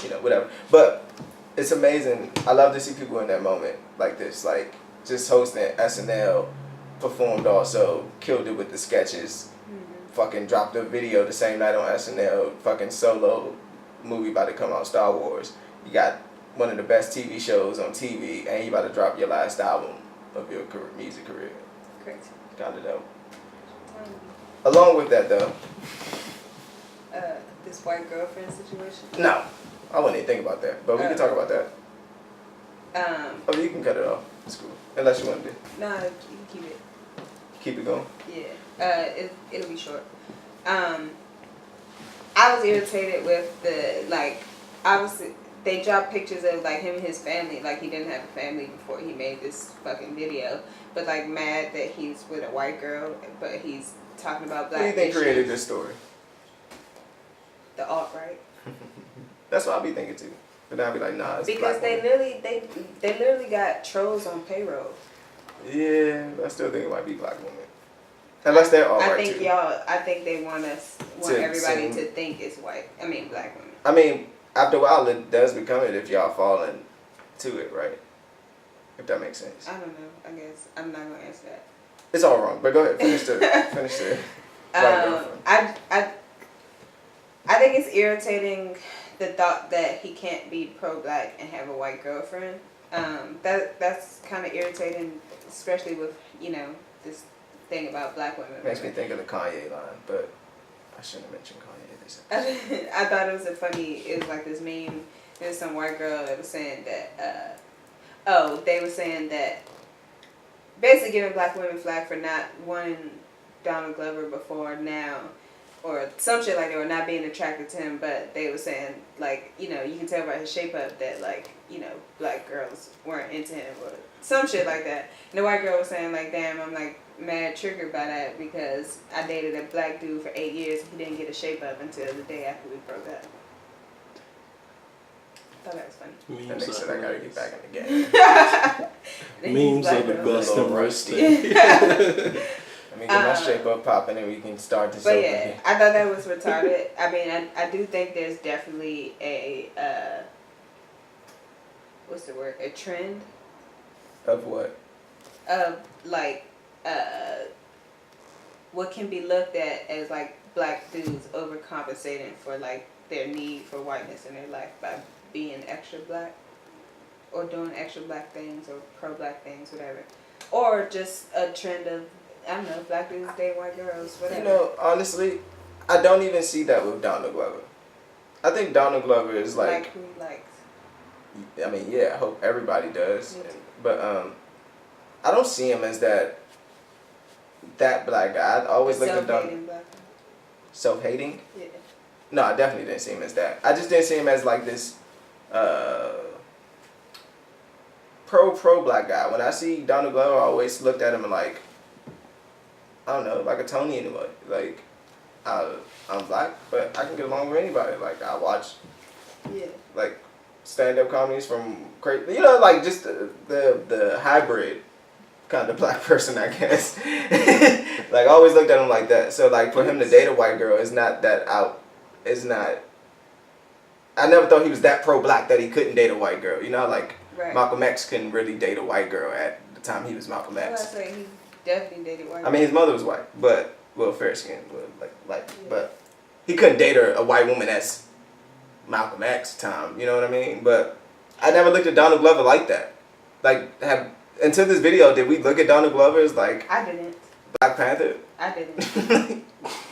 you know, whatever. But it's amazing. I love to see people in that moment like this. Like, just hosting SNL, performed also, killed it with the sketches, fucking dropped a video the same night on SNL, fucking solo movie about to come out, Star Wars. You got one of the best TV shows on TV, and you about to drop your last album of your music career. Correct. Kind of dope. Along with that, though. This white girlfriend situation? No. I wouldn't even think about that, but we can talk about that. Oh, you can cut it off. It's cool. Unless you want to do. No, you can keep it. Keep it going? Yeah. It'll be short. I was irritated with the, like, obviously, they dropped pictures of, like, him and his family. Like, he didn't have a family before he made this fucking video. But, like, mad that he's with a white girl, but he's talking about black Who do you think issues. created this story? The alt-right. That's what I'll be thinking too. But then I'll be like, nah, it's Because black they literally got trolls on payroll. women. Yeah, I still think it might be black women. Unless they're all right too. I think they want everybody seem- to think it's white. I mean, black women. I mean, after a while, it does become it if y'all fall into it, right? If that makes sense. I don't know. I guess I'm not gonna answer that. It's all wrong, but go ahead. Finish the white girlfriend. I think it's irritating the thought that he can't be pro-black and have a white girlfriend. That's kind of irritating, especially with, this thing about black women. Makes me think of the Kanye line, but I shouldn't have mentioned Kanye. They said. I thought it was it was like this meme. There was some white girl that was saying that, they were saying that basically giving black women flack for not wanting Donald Glover before now, or some shit like that, or not being attracted to him, but they were saying, like, you can tell by his shape up that, like, black girls weren't into him, or some shit like that. And the white girl was saying, like, damn, I'm, like, mad triggered by that because I dated a black dude for 8 years and he didn't get a shape up until the day after we broke up. I thought that was funny. And they said I gotta get back in the game. Memes are the best and worst thing. Let me get my shape up popping and we can start this But over yeah, again. I thought that was retarded. I mean, I do think there's definitely a, what's the word? A trend Of what? of, like, what can be looked at as, like, black dudes overcompensating for, like, their need for whiteness in their life by being extra black or doing extra black things or pro-black things, whatever. Or just a trend of, I don't know, black dudes dating white girls, whatever. Honestly, I don't even see that with Donald Glover. I think Donald Glover is like who he likes. I mean, yeah, I hope everybody does. Me too. But I don't see him as that black guy. I always looked at Donald. Self-hating black. Self-hating? Yeah. No, I definitely didn't see him as that. I just didn't see him as like this pro black guy. When I see Donald Glover, I always looked at him like, I don't know, like a Tony in a way. Like, I'm black, but I can get along with anybody. Like, I watch, like, stand-up comedies from crazy, like just the hybrid kind of black person, I guess. Like, I always looked at him like that. So, like, for him to date a white girl is not that out. It's not. I never thought he was that pro-black that he couldn't date a white girl. Like Right. Malcolm X couldn't really date a white girl at the time he was Malcolm Well, I X. say he definitely dated white. I mean, his mother was white, but fair skinned, but he couldn't date a white woman that's Malcolm X time. You know what I mean? But I never looked at Donald Glover like that. Like, until this video, did we look at Donald Glover as like I didn't. Black Panther? I didn't.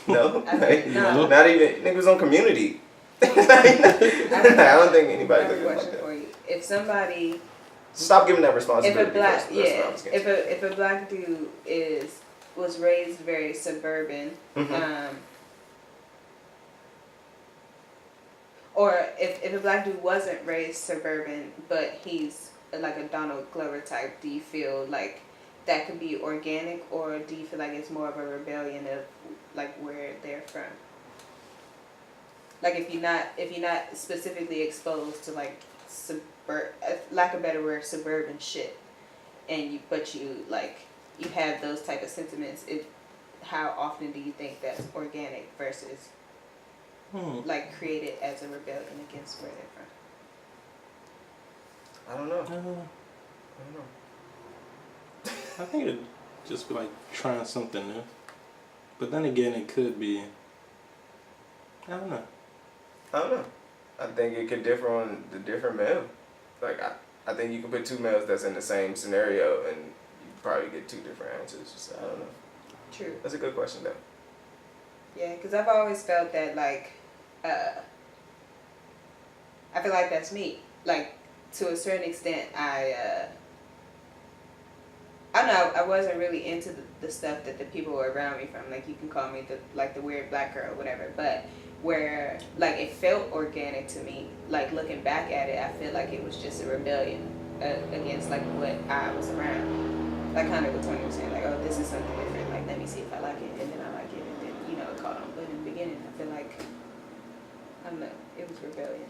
No, I didn't. No. not even. Nigga was on Community. I don't think anybody I have looked a at him like question that. for you. If somebody, Stop giving that if responsibility. a black, first. That's what I was gonna say. if a black dude was raised very suburban, Mhm. or if a black dude wasn't raised suburban, but he's like a Donald Glover type, do you feel like that could be organic, or do you feel like it's more of a rebellion of like where they're from? Like if you're not specifically exposed to like lack of a better word, suburban shit, but you have those type of sentiments, how often do you think that's organic versus like created as a rebellion against where they're from? I don't know. I don't know. I don't know. I think it'd just be like trying something new. But then again, it could be. I don't know. I don't know. I think it could differ on the different male. Like, I think you can put two males that's in the same scenario and you probably get two different answers. So, I don't know. True. That's a good question, though. Yeah, because I've always felt that, like, I feel like that's me. Like, to a certain extent, I don't know, I wasn't really into the stuff that the people were around me from. Like, you can call me the weird black girl or whatever, but where, like, it felt organic to me. Like, looking back at it, I feel like it was just a rebellion against, like, what I was around. Like, kind of what Tony was saying, like, oh, this is something different. Like, let me see if I like it, and then I like it, and then, it caught on. But in the beginning, I feel like, I don't know, it was rebellion.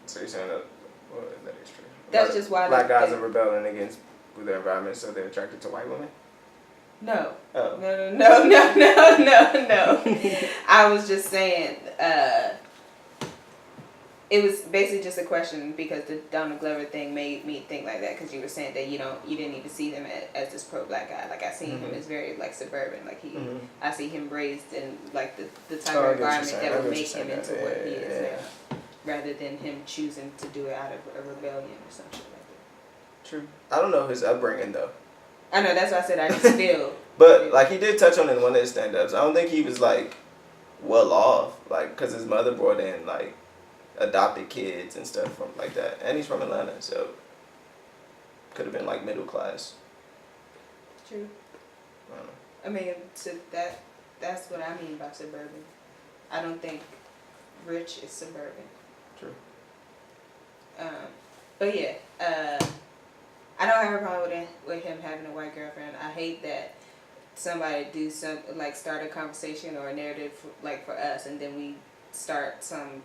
So you're saying that, well, that is true. That's just why black guys are rebelling against their environment, so they're attracted to white women? No. Oh. No. I was just saying, it was basically just a question because the Donald Glover thing made me think like that because you were saying that you didn't even see him as this pro-black guy. Like I see him as very like suburban. Like I see him raised in like the type of environment that would make him into what he is now, rather than him choosing to do it out of a rebellion or some shit like that. True. I don't know his upbringing though. I know, that's why I said I just feel. But like he did touch on it in one of his stand-ups. I don't think he was like well off, like because his mother brought in like adopted kids and stuff from like that, and he's from Atlanta, so could have been like middle class. True. I don't know. I mean, so that's what I mean by suburban. I don't think rich is suburban. True. But yeah, I don't have a problem with him having a white girlfriend. I hate that somebody start a conversation or a narrative like for us, and then we start some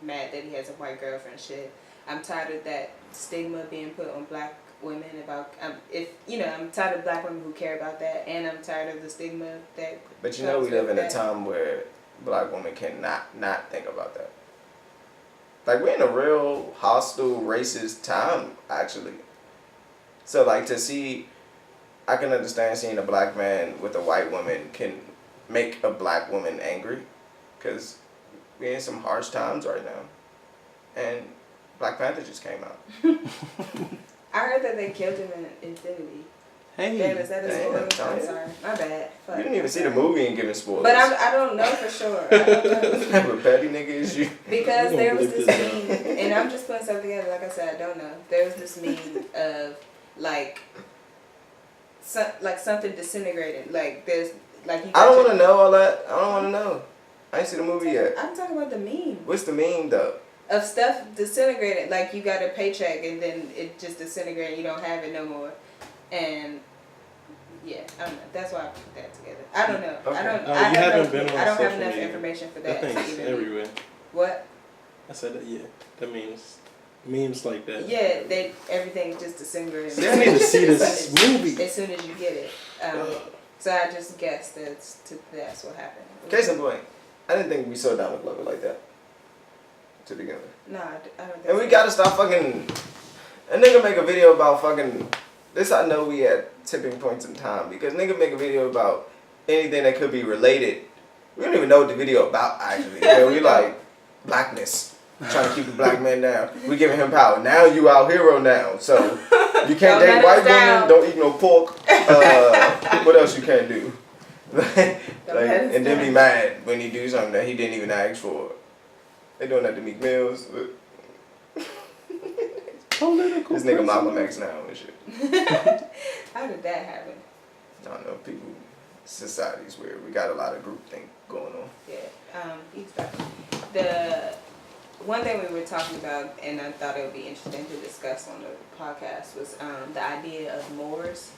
mad that he has a white girlfriend shit. I'm tired of that stigma being put on black women about I'm tired of black women who care about that, and I'm tired of the stigma that. But you know we live in a time where black women cannot not think about that. Like we're in a real hostile, racist time actually. So like to see, I can understand seeing a black man with a white woman can make a black woman angry, because we're in some harsh times right now, and Black Panther just came out. I heard that they killed him in Infinity. Hey, Damn, is that a spoiler? I'm LaTonya. sorry, my bad. Fuck. You didn't even see the movie and giving spoilers. But I don't know for sure. I don't know. What petty nigga is you? Because We're there gonna was bleep this this meme, and I'm just putting stuff together. Like I said, I don't know. There was this meme of like something disintegrating. Like there's like. I don't want to know all that. I don't want to know. I ain't seen the movie yet. I'm talking about the meme. What's the meme though? Of stuff disintegrated, like you got a paycheck and then it just disintegrated, you don't have it no more. And yeah, I don't know. That's why I put that together. I don't know. Okay. I don't. Oh, I you have haven't been on I don't have social enough media. information for That that. thing's to even everywhere. What? I said that, yeah. That memes like that. Yeah, everything just disintegrated. See, I need to see this movie. As soon as you get it. So I just guessed that's what happened. Case in point, I didn't think we saw Donald Glover like that to begin with. No, I don't think And we so. gotta stop fucking. A nigga make a video about fucking. This I know we at tipping points in time, because nigga make a video about anything that could be related. We don't even know what the video about actually. Yeah, we like blackness, trying to keep the black man down. We giving him power. Now you our hero now, so you can't Don't date let white us down. women. Don't eat no pork. What else you can't do? And then be mad when he do something that he didn't even ask for. They doing that to Meek Mills. Political. This nigga Malcolm X now and shit. How did that happen? I don't know, people, society's weird. We got a lot of groupthink going on. Yeah, the one thing we were talking about, and I thought it would be interesting to discuss on the podcast, was the idea of Moors,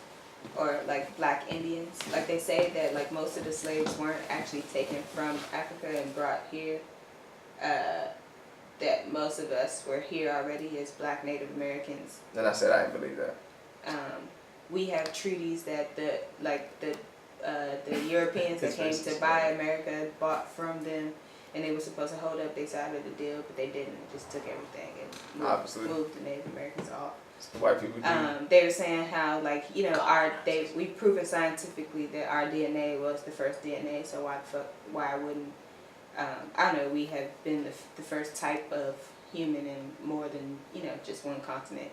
or like black Indians. Like they say that like most of the slaves weren't actually taken from Africa and brought here. That most of us were here already as black Native Americans. And I said I didn't believe that. We have treaties that the Europeans that came to buy America bought from them, and they were supposed to hold up their side of the deal, but they didn't. They just took everything and moved the Native Americans off. White people do. They were saying how we've proven scientifically that our DNA was the first DNA, so why wouldn't I don't know, we have been the first type of human in more than just one continent.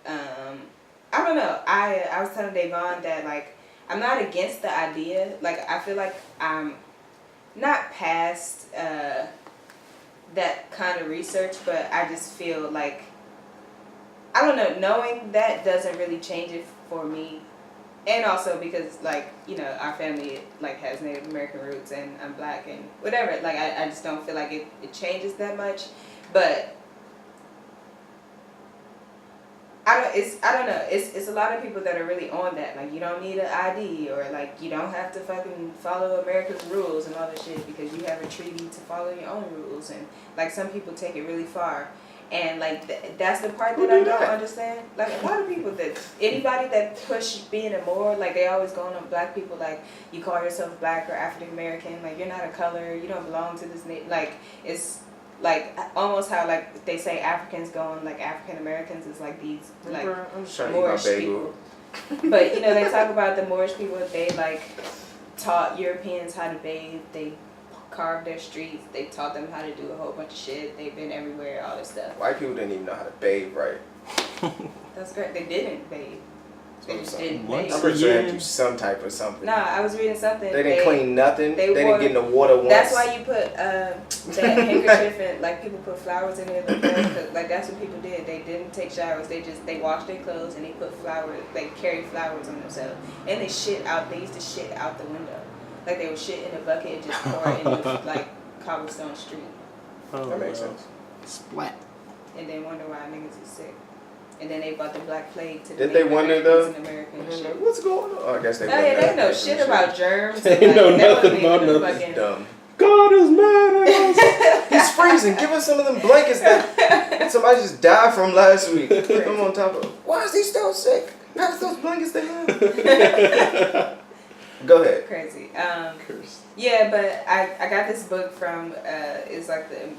I don't know. I was telling Davon that like I'm not against the idea. Like I feel like I'm not past that kind of research, but I just feel like I don't know. Knowing that doesn't really change it for me, and also because like our family like has Native American roots and I'm black and whatever. Like I just don't feel like it changes that much, but. I don't know. It's a lot of people that are really on that. Like you don't need an ID, or like you don't have to fucking follow America's rules and all that shit because you have a treaty to follow your own rules. And like some people take it really far, and like that's the part that I don't understand. Like a lot of people anybody that push being a Moor, like they always going on black people. Like you call yourself black or African American, like you're not a color. You don't belong to this. Like like almost how like they say Africans go on, like African Americans is like these like I'm just trying Moorish to eat my bagel. people. But you know they talk about the Moorish people. They like taught Europeans how to bathe. They carved their streets. They taught them how to do a whole bunch of shit. They've been everywhere. All this stuff. White people didn't even know how to bathe right. That's great. They didn't bathe. They just didn't bathe. I'm pretty sure they had to do some type of something. Nah, I was reading something. They didn't clean nothing. They didn't wore- get in the water once. That's why you put that handkerchief and like people put flowers in there. Like that's what people did. They didn't take showers. They washed their clothes and they put flowers. They carried flowers on themselves and they shit out. They used to shit out the window. Like they would shit in a bucket and just pour it in the like cobblestone street. That makes sense. Splat. And then wonder why niggas is sick. And then they brought the Black Plague to the Did they Native wonder Americans though? and America and Like, shit. what's going on? Oh, I guess they. Oh yeah, they know shit about germs. They and, know like, that nothing wasn't about even nothing. fucking- Dumb. God is mad at us. He's freezing. Give us some of them blankets that somebody just died from last week. Put them on top of. Why is he still sick? Pass those blankets to him. Go ahead. Crazy. Cursed. Yeah, but I got this book from it's like the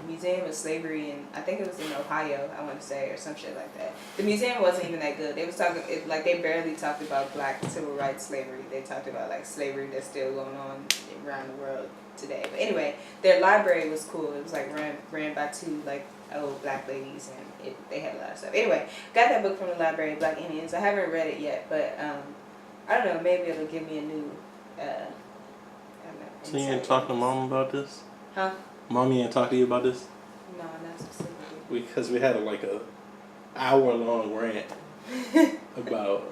Museum of Slavery, and I think it was in Ohio, I want to say, or some shit like that. The museum wasn't even that good. They was talking like they barely talked about black civil rights slavery. They talked about like slavery that's still going on around the world today. But anyway, their library was cool. It was like ran by two like old black ladies, and they had a lot of stuff. Anyway, got that book from the library, Black Indians. I haven't read it yet, but I don't know. Maybe it'll give me a new. I don't know. So you ain't talk to mom about this? Huh? Mommy ain't talk to you about this? No, not specifically. Because we had like a hour-long rant about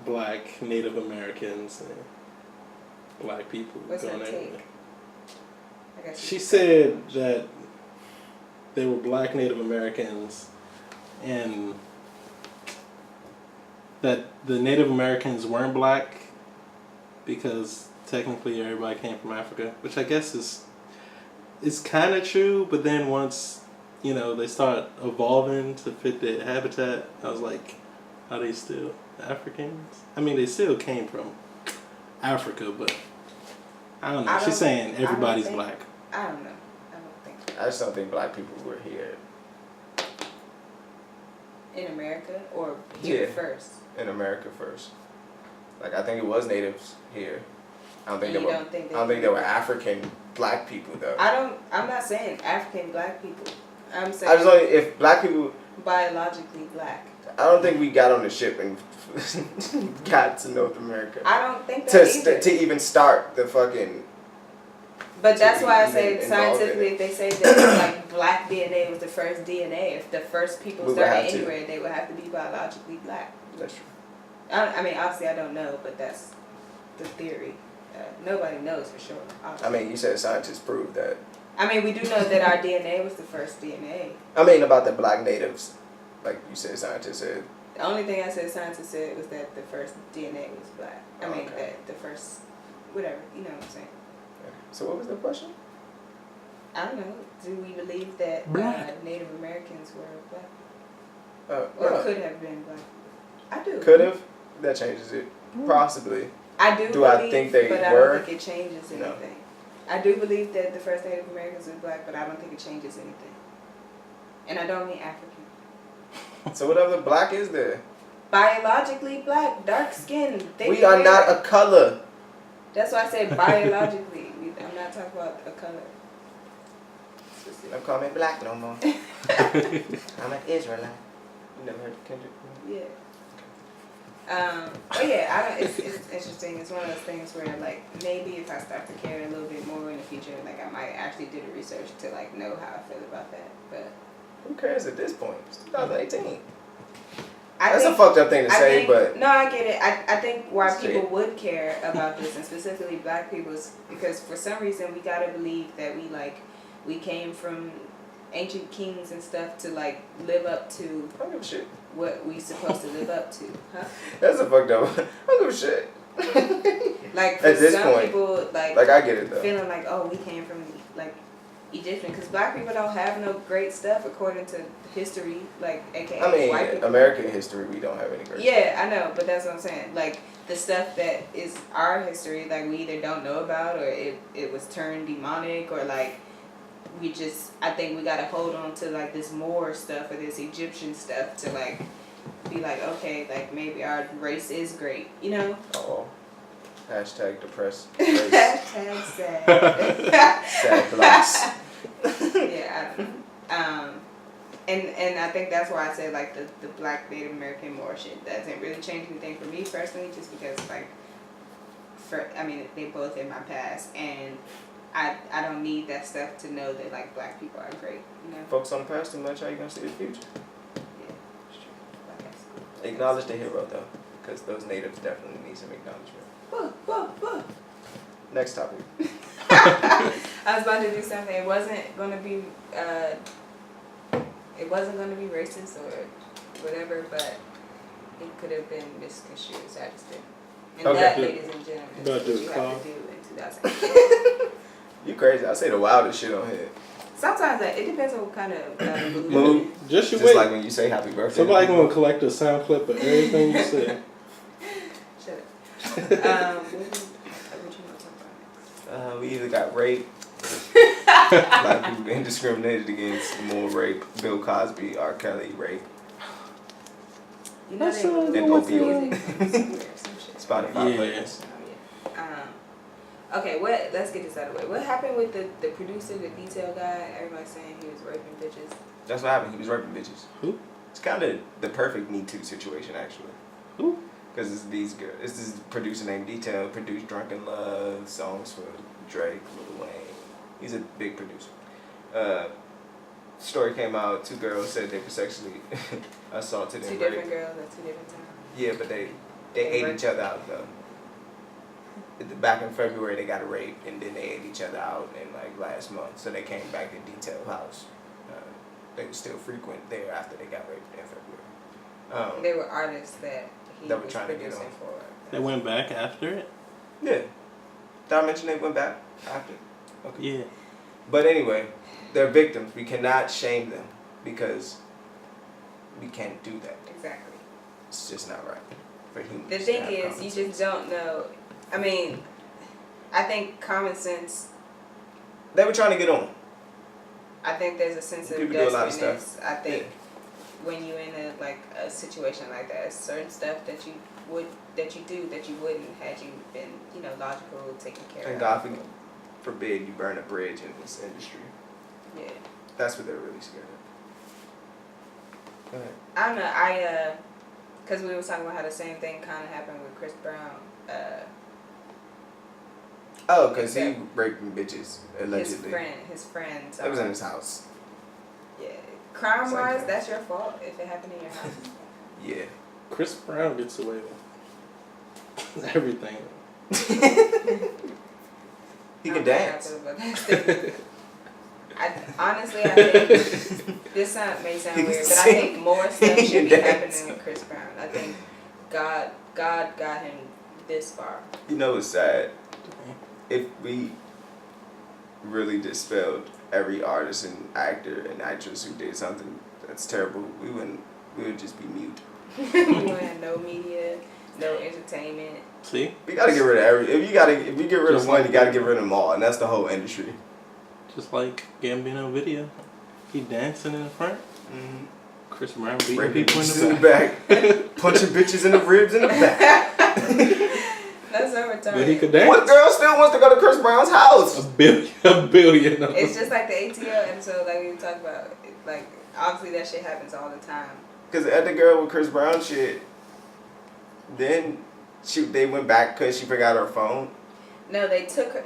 black Native Americans and black people What's her going take? everywhere. I guess She said that they were black Native Americans and that the Native Americans weren't black because technically everybody came from Africa, which I guess is kind of true, but then once, you know, they start evolving to fit their habitat, I was like, are they still Africans? I mean, they still came from Africa, but I don't know. She's saying everybody's black. I don't know. I don't think. I just don't think black people were here In America or here Yeah. first? in America first. Like I think it was natives here. I don't think And there you were. don't think I don't think there were African black people though. I'm not saying African black people. I'm saying I just only if black people. biologically black. I don't think we got on the ship and got to North America I don't think that either. to even start the fucking. But that's to why I be say even involved in scientifically, if they say that like black DNA was the first DNA, if the first people We would started have to. anywhere, they would have to be biologically black. That's true. I mean, obviously, I don't know, but that's the theory. Nobody knows for sure. I mean, you said scientists proved that. I mean, we do know that our DNA was the first DNA. I mean, about the black natives, like you said, scientists said. The only thing I said scientists said was that the first DNA was black. I mean, Okay. that the first, whatever, you know what I'm saying. So what was the question? I don't know. Do we believe that Black. Native Americans were black? Or No. could have been black? I do. Could have. That changes it. Possibly. I do Do I believe, think they but were? I don't think it changes No. anything. I do believe that the first Native Americans were black, but I don't think it changes anything. And I don't mean African. So what other black is there? Biologically black, dark skin. We are not a color. That's why I said biologically. I'm not talking about a color. Don't call me black no more. I'm an Israelite. You never heard of Kendrick? Yeah. But yeah, it's interesting. It's one of those things where like maybe if I start to care a little bit more in the future, like I might actually do the research to like know how I feel about that. But Who cares at this point? It's 2018. I That's think, a fucked up thing to I say, think- but no, I get it. I think why Say people it. would care about this, and specifically black people, is because for some reason we gotta believe that we came from ancient kings and stuff to like live up to I don't give a shit. what we supposed to live up to, huh? That's a fucked up. I don't give a shit. Like for At this some point, people, like I get it though. feeling like, oh, we came from like Egyptian, because black people don't have no great stuff according to history, like aka I mean, white people. American history, we don't have any great. Yeah, I know, but that's what I'm saying. Like the stuff that is our history, like we either don't know about or it was turned demonic or like I think we gotta hold on to like this Moor stuff or this Egyptian stuff to like be like, okay, like maybe our race is great, you know? Oh. Hashtag depressed race. Hashtag sad. Sad blacks. Yeah, I don't know. And I think that's why I said like the Black Native American Moor shit doesn't really change anything for me personally, just because like they both in my past, and I don't need that stuff to know that like black people are great, you know. Focus on the past too much, how you gonna see the future? Yeah, it's true. Like, that's cool. Acknowledge the hero though, because those natives definitely need some acknowledgement. Next topic. I was about to do something. It wasn't gonna be racist or whatever, but it could have been misconstrued. So I just did. And Okay. that, ladies and gentlemen, is About what to you call. have to do in 2000. You crazy? I say the wildest shit on here. Sometimes it depends on what kind of mood. Mood. Just you Just wait. like when you say happy birthday. Somebody gonna collect a sound clip of everything you said. Shut up. What you want to talk about next? We either got rape, black people being discriminated against, more rape, Bill Cosby, R. Kelly, rape, You know That's they so removed and what's opioid. music from somewhere, some shit. Spotify Yeah. playlists. Oh, yeah. Okay, let's get this out of the way. What happened with the producer, the detail guy? Everybody's saying he was raping bitches. That's what happened. He was raping bitches. Who? It's kind of the perfect Me Too situation, actually. Who? Because it's these girls. It's this producer named Detail, produced Drunken Love, songs for Drake, Lil Wayne. He's a big producer. Story came out, 2 girls said they were sexually assaulted Two and different raped. girls at 2 different times. Yeah, but they ate each other out though. Back in February they got raped and then they ate each other out in like last month. So they came back to Detail House. They were still frequent there after they got raped in February. They were artists that he That were was trying to get producing on. for. They went back after it? Yeah. Did I mention they went back after? Okay. Yeah. But anyway, they're victims. We cannot shame them because we can't do that. Exactly. It's just not right for humans. The to thing have is, common you sense. just don't know. I mean, I think common sense. They were trying to get on. I think there's a sense of People do a lot of desperateness. stuff. I think when you're in a situation like that, certain stuff that you do that you wouldn't had you been logical, taken care And of. God forbid you burn a bridge in this industry. Yeah. That's what they're really scared of. Go ahead. I don't know. Because we were talking about how the same thing kind of happened with Chris Brown. Oh, because he raping bitches, His allegedly. friends. That was in his house. Yeah. Crime Same wise, thing. that's your fault if it happened in your house. Yeah. Chris Brown gets away with everything. He can dance. Honestly, I think this may sound He can weird, but I sing. think more stuff He should be can dance. happening with Chris Brown. I think God got him this far. You know what's sad? If we really dispelled every artist and actor and actress who did something that's terrible, we would just be mute. You wouldn't have no media, no entertainment. See? We gotta get rid of if you get rid of Just one, like you gotta that. get rid of them all, and that's the whole industry. Just like Gambino video. He dancing in the front. Mm-hmm. Chris Brown beating Raping people bitches in the back. punching bitches in the ribs in the back. That's so retarded. But he could dance. What girl still wants to go to Chris Brown's house? A billion. It's just like the ATL episode, like we were talking about. Like obviously that shit happens all the time. Because at the girl with Chris Brown shit, then they went back because she forgot her phone. No, they took her.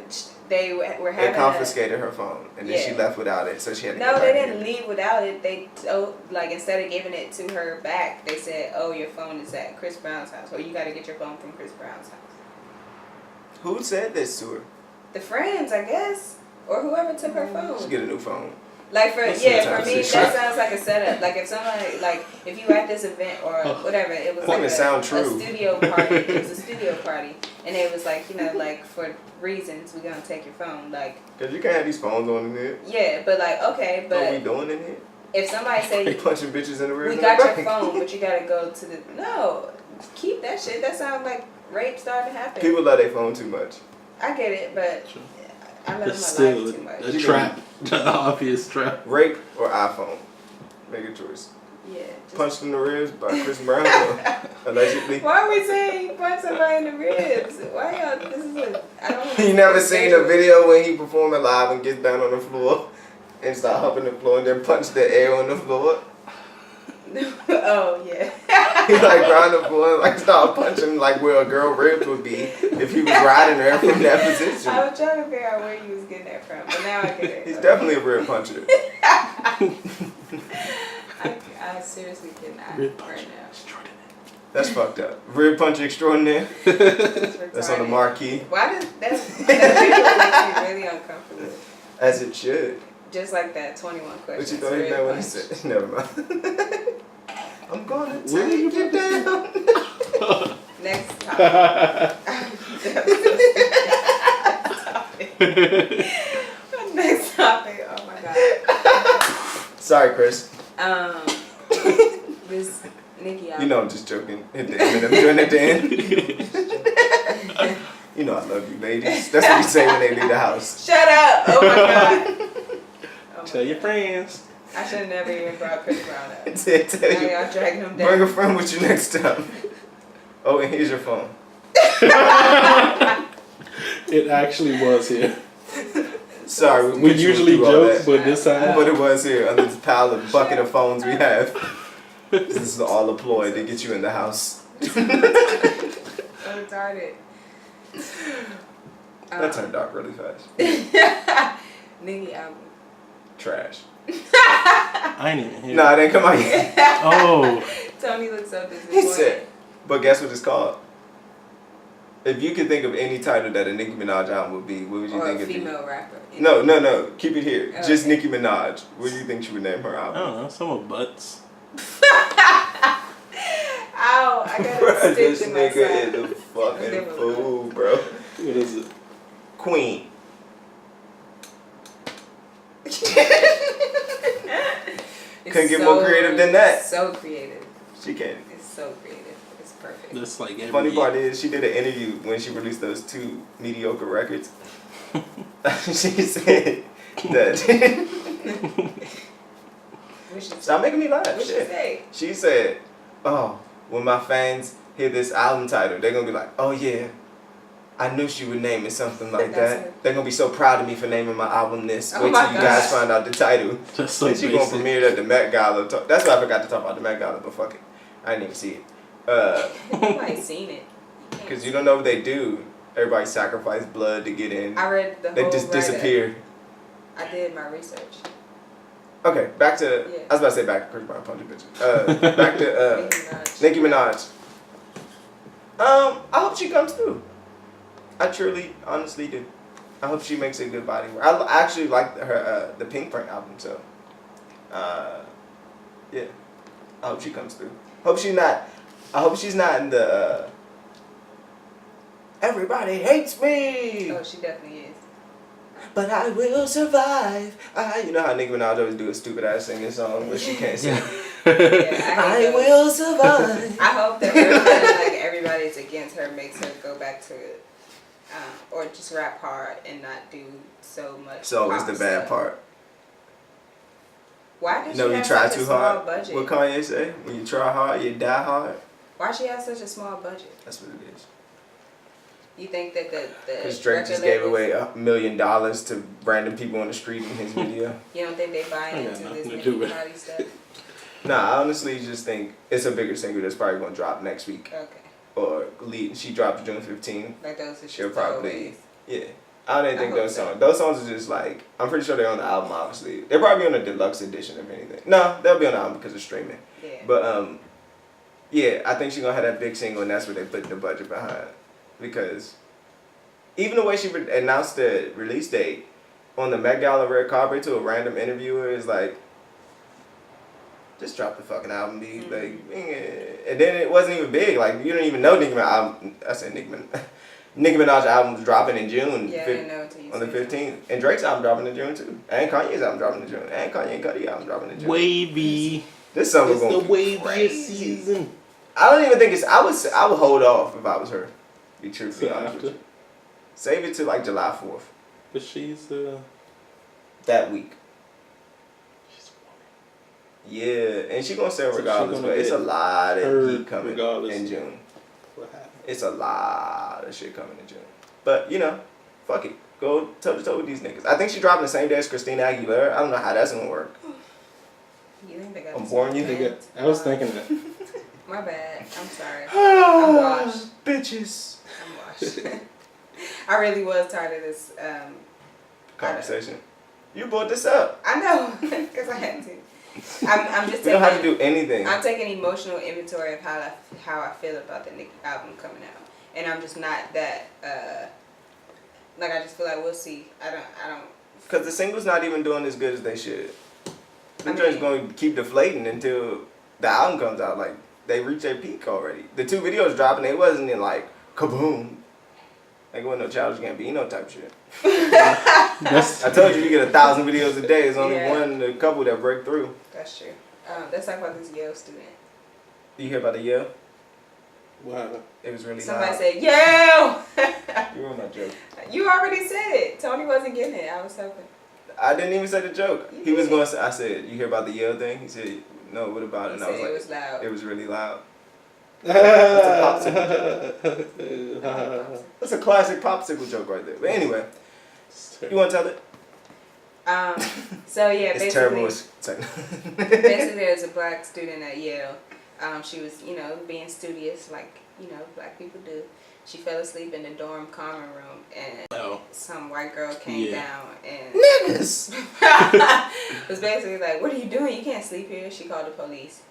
They were having. They confiscated her phone, and then she Yeah. left without it, so she had to No, go they back didn't and get it. leave without it. They instead of giving it to her back, they said, "Oh, your phone is at Chris Brown's house, or you got to get your phone from Chris Brown's house." Who said this to her? The friends, I guess, or whoever took her She phone. get a new phone. Like for That's for sometimes me, it's that shit. sounds like a setup. Like if somebody if you at this event or whatever, it was That like even sound true. a studio party. It was a studio party, and it was like like for reasons we're gonna take your phone. Like Because you can't have these phones on in here. yeah, but like okay, What we but doing in here? if somebody They say punching bitches in the ribs. we in got the your back. phone, but you gotta go to the no. Keep that shit. That sounds like rape starting to happen. People love their phone too much. I get it, but I love It's my still life too much. a trap. An obvious trap. Rape or iPhone? Make a choice. Yeah. Just, Punched in the ribs by Chris Brown, allegedly. why are we saying he punched somebody in the ribs? Why y'all? This is a. I don't. You never seen a video when he performing live and gets down on the floor and start humping the floor and then punch the air on the floor? Oh yeah. He like grind the floor and like start punching like where a girl ribs would be if he was riding her from that position. I was trying to figure out where you was getting that from, but now I get it. He's definitely a rib puncher. I seriously cannot Rib right punch now. extraordinary. That's fucked up. Rib puncher extraordinaire. That's on the Retarded. marquee. Why does that video makes me really uncomfortable? As it should. Just like that 21 What questions. you thought he rib meant when he punch. said? Never mind. I'm gonna Where did you take you down. Next topic. Next topic. Oh my god. Sorry, Chris. This Nicki album. You know I'm just joking. Hit the Eminem joint at the end. You know I love you, ladies. That's what you say when they leave the house. Shut up! Oh my god. Oh my Tell your God. friends. I should have never even brought Chris Brown up. Tell Now you. y'all dragging him Bring a down. friend with you next time. Oh, and here's your phone. It actually was here. Sorry, We usually do all joke, that. but this time. But it was here under this pile of bucket of phones we have. This is all a ploy to get you in the house. So retarded. That turned dark really fast. Nicki album. Trash. I ain't even here. Nah, it didn't come out yet. Oh. Tony looks so He disappointed. said, but guess what it's called? If you could think of any title that a Nicki Minaj album would be, what would you Or think a it'd be? female rapper. No. Keep it here. Oh, Just okay. Nicki Minaj. What do you think she would name her I album? don't know. Some of butts. Ow! I got Bro, a stitch this in my nigga side. is a fucking fool, bro. What is it? Queen. It's Couldn't get more creative than that. So creative. She can. It's so creative. It's perfect. That's like every Funny year. part is, she did an interview when she released those 2 mediocre records. She said that. What she Stop making me laugh. What she Shit. say? She said, "Oh, when my fans hear this album title, they're gonna be like, oh yeah, I knew she would name it something like That's that. it. They're gonna be so proud of me for naming my album this. Oh Wait my till you guys gosh. find out the title." That's so And she gonna basic. premiere it at the Met Gala. That's why I forgot to talk about the Met Gala, but fuck it, I didn't even see it. Nobody's seen it. Cause you don't know what they do. Everybody sacrificed blood to get in. I read the They whole just write-up. disappear. I did my research. Okay, back to. Yeah. I was about to say back to Chris Brown, punch bitch. Back to Nicki Minaj. Nicki Minaj. I hope she comes through. I truly, honestly do. I hope she makes a good body work. I actually like her the Pink Print album, so yeah. I hope she comes through. I hope she's not in the everybody hates me, Oh, she definitely is. but I will survive. You know how Nicki Minaj always do a stupid ass singing song, but she can't sing. Yeah, I hate I those. will survive. I hope that her kind of like everybody's against her makes her go back to, or just rap hard and not do so much. It's always pop the bad stuff. part. Why did No, she you have try such a too small hard. budget? What Kanye say? When you try hard, you die hard. Why she have such a small budget? That's what it is. You think that the Because Drake just record gave labels- away $1 million to random people on the street in his video. You don't think they buying I got into nothing this to do Nicki with it. Party stuff? Nah, I honestly just think it's a bigger single that's probably going to drop next week. Okay, Or she dropped June 15th. like those are She'll just probably, throwaways. yeah. I don't even I think hope those so. songs. Those songs are just like, I'm pretty sure they're on the album, obviously. They're probably on a deluxe edition, if anything. No, they'll be on the album because of streaming. Yeah. But, yeah, I think she's going to have that big single, and that's what they put the budget behind. Because even the way she announced the release date on the Met Gala red carpet to a random interviewer is like, just drop the fucking album, B. Mhm. Like, and then it wasn't even big. Like, you don't even know Nicki Minaj album. I said Nicki Minaj album was dropping in June. Yeah, I didn't know until you On the said 15th. And Drake's album dropping in June too. And Kanye's album dropping in June. And Kanye and Cudi album dropping in June. Wavy. This summer It's the going to be waviest crazy. season. I don't even think it's. I would hold off if I was her. Be truthfully So honest with after. you. Save it to like July 4th. But she's that week. she's Yeah, and she gonna sell So she regardless, gonna but it's a get lot of heard heat coming regardless. in June. what happened. It's a lot of shit coming in June. But, you know, fuck it. Go toe to toe with these niggas. I think she dropping the same day as Christina Aguilera. I don't know how that's gonna work. You think they got I'm the born same you. band? I was thinking that. My bad. I'm sorry. I'm washed. Bitches. I'm washed. I really was tired of this. Conversation. You brought this up. I know, because I had to. I'm just We don't have to taking. do anything. I'm taking emotional inventory of how I feel about the Nicki album coming out, and I'm just not that. Like I just feel like we'll see. I don't. Because the single's not even doing as good as they should. The I joint's mean- going to keep deflating until the album comes out. Like, they reached their peak already. The 2 videos dropping, it wasn't in like, kaboom. Like, it wasn't no Childish Gambino type shit. That's I told you, you get 1,000 videos a day. There's only Yeah. a couple that break through. That's true. Let's talk about this Yale student. You hear about the Yale? wow. It was really Somebody loud. said Yale. You ruined my joke. You already said it. Tony wasn't getting it. I was hoping. I didn't even say the joke. You He was did. going to say, I said, you hear about the Yale thing? He said, no, what about it? He And I was said like, it was loud. it was really loud. That's That's a classic popsicle joke right there. But anyway, you want to tell it? So yeah, It's terrible. basically, basically there's a black student at Yale. She was, being studious like, black people do. She fell asleep in the dorm common room, and Oh. some white girl came Yeah. down and Niggas! was basically like, "What are you doing? You can't sleep here." She called the police.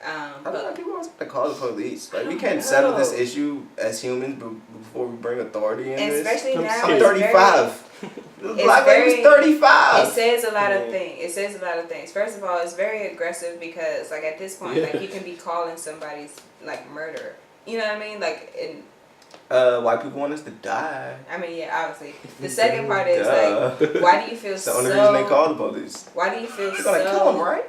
I don't know, But people always want to call the police. Like, we I can't don't settle this know. issue as humans before we bring authority in and this. especially I'm now, I'm it's 35. The it's black lady very- was 35. It says a lot of Yeah. things. It says a lot of things. First of all, it's very aggressive because, like, at this point, Yeah. like, you can be calling somebody's like murder. You know what I mean? Like, and White people want us to die. I mean, yeah, obviously. The second part is Duh. like, why do you feel It's the so? only reason they call the police. Why do you feel They're so? gonna kill them, right?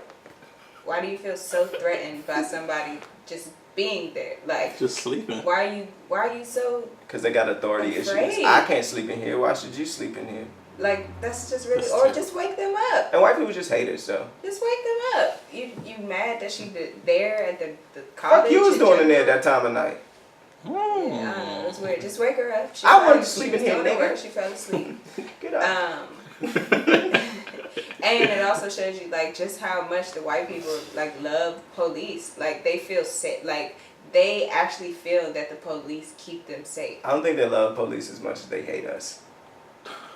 Why do you feel so threatened by somebody just being there? Like, Just sleeping. why are you so Because they got authority Afraid. issues. I can't sleep in here. Why should you sleep in here? like? That's just really, That's or terrible. just wake them up. And white people just hate us, so. Just wake them up. You mad that she did there at the college? Fuck you was in doing in there general? at that time of night. Yeah, I don't know. It's weird. Just wake her up. She I wanted probably- to sleep she was in here, doing the nigga. work. She fell asleep. Get up. And it also shows you like just how much the white people like love police. Like they feel safe. Like they actually feel that the police keep them safe. I don't think they love police as much as they hate us.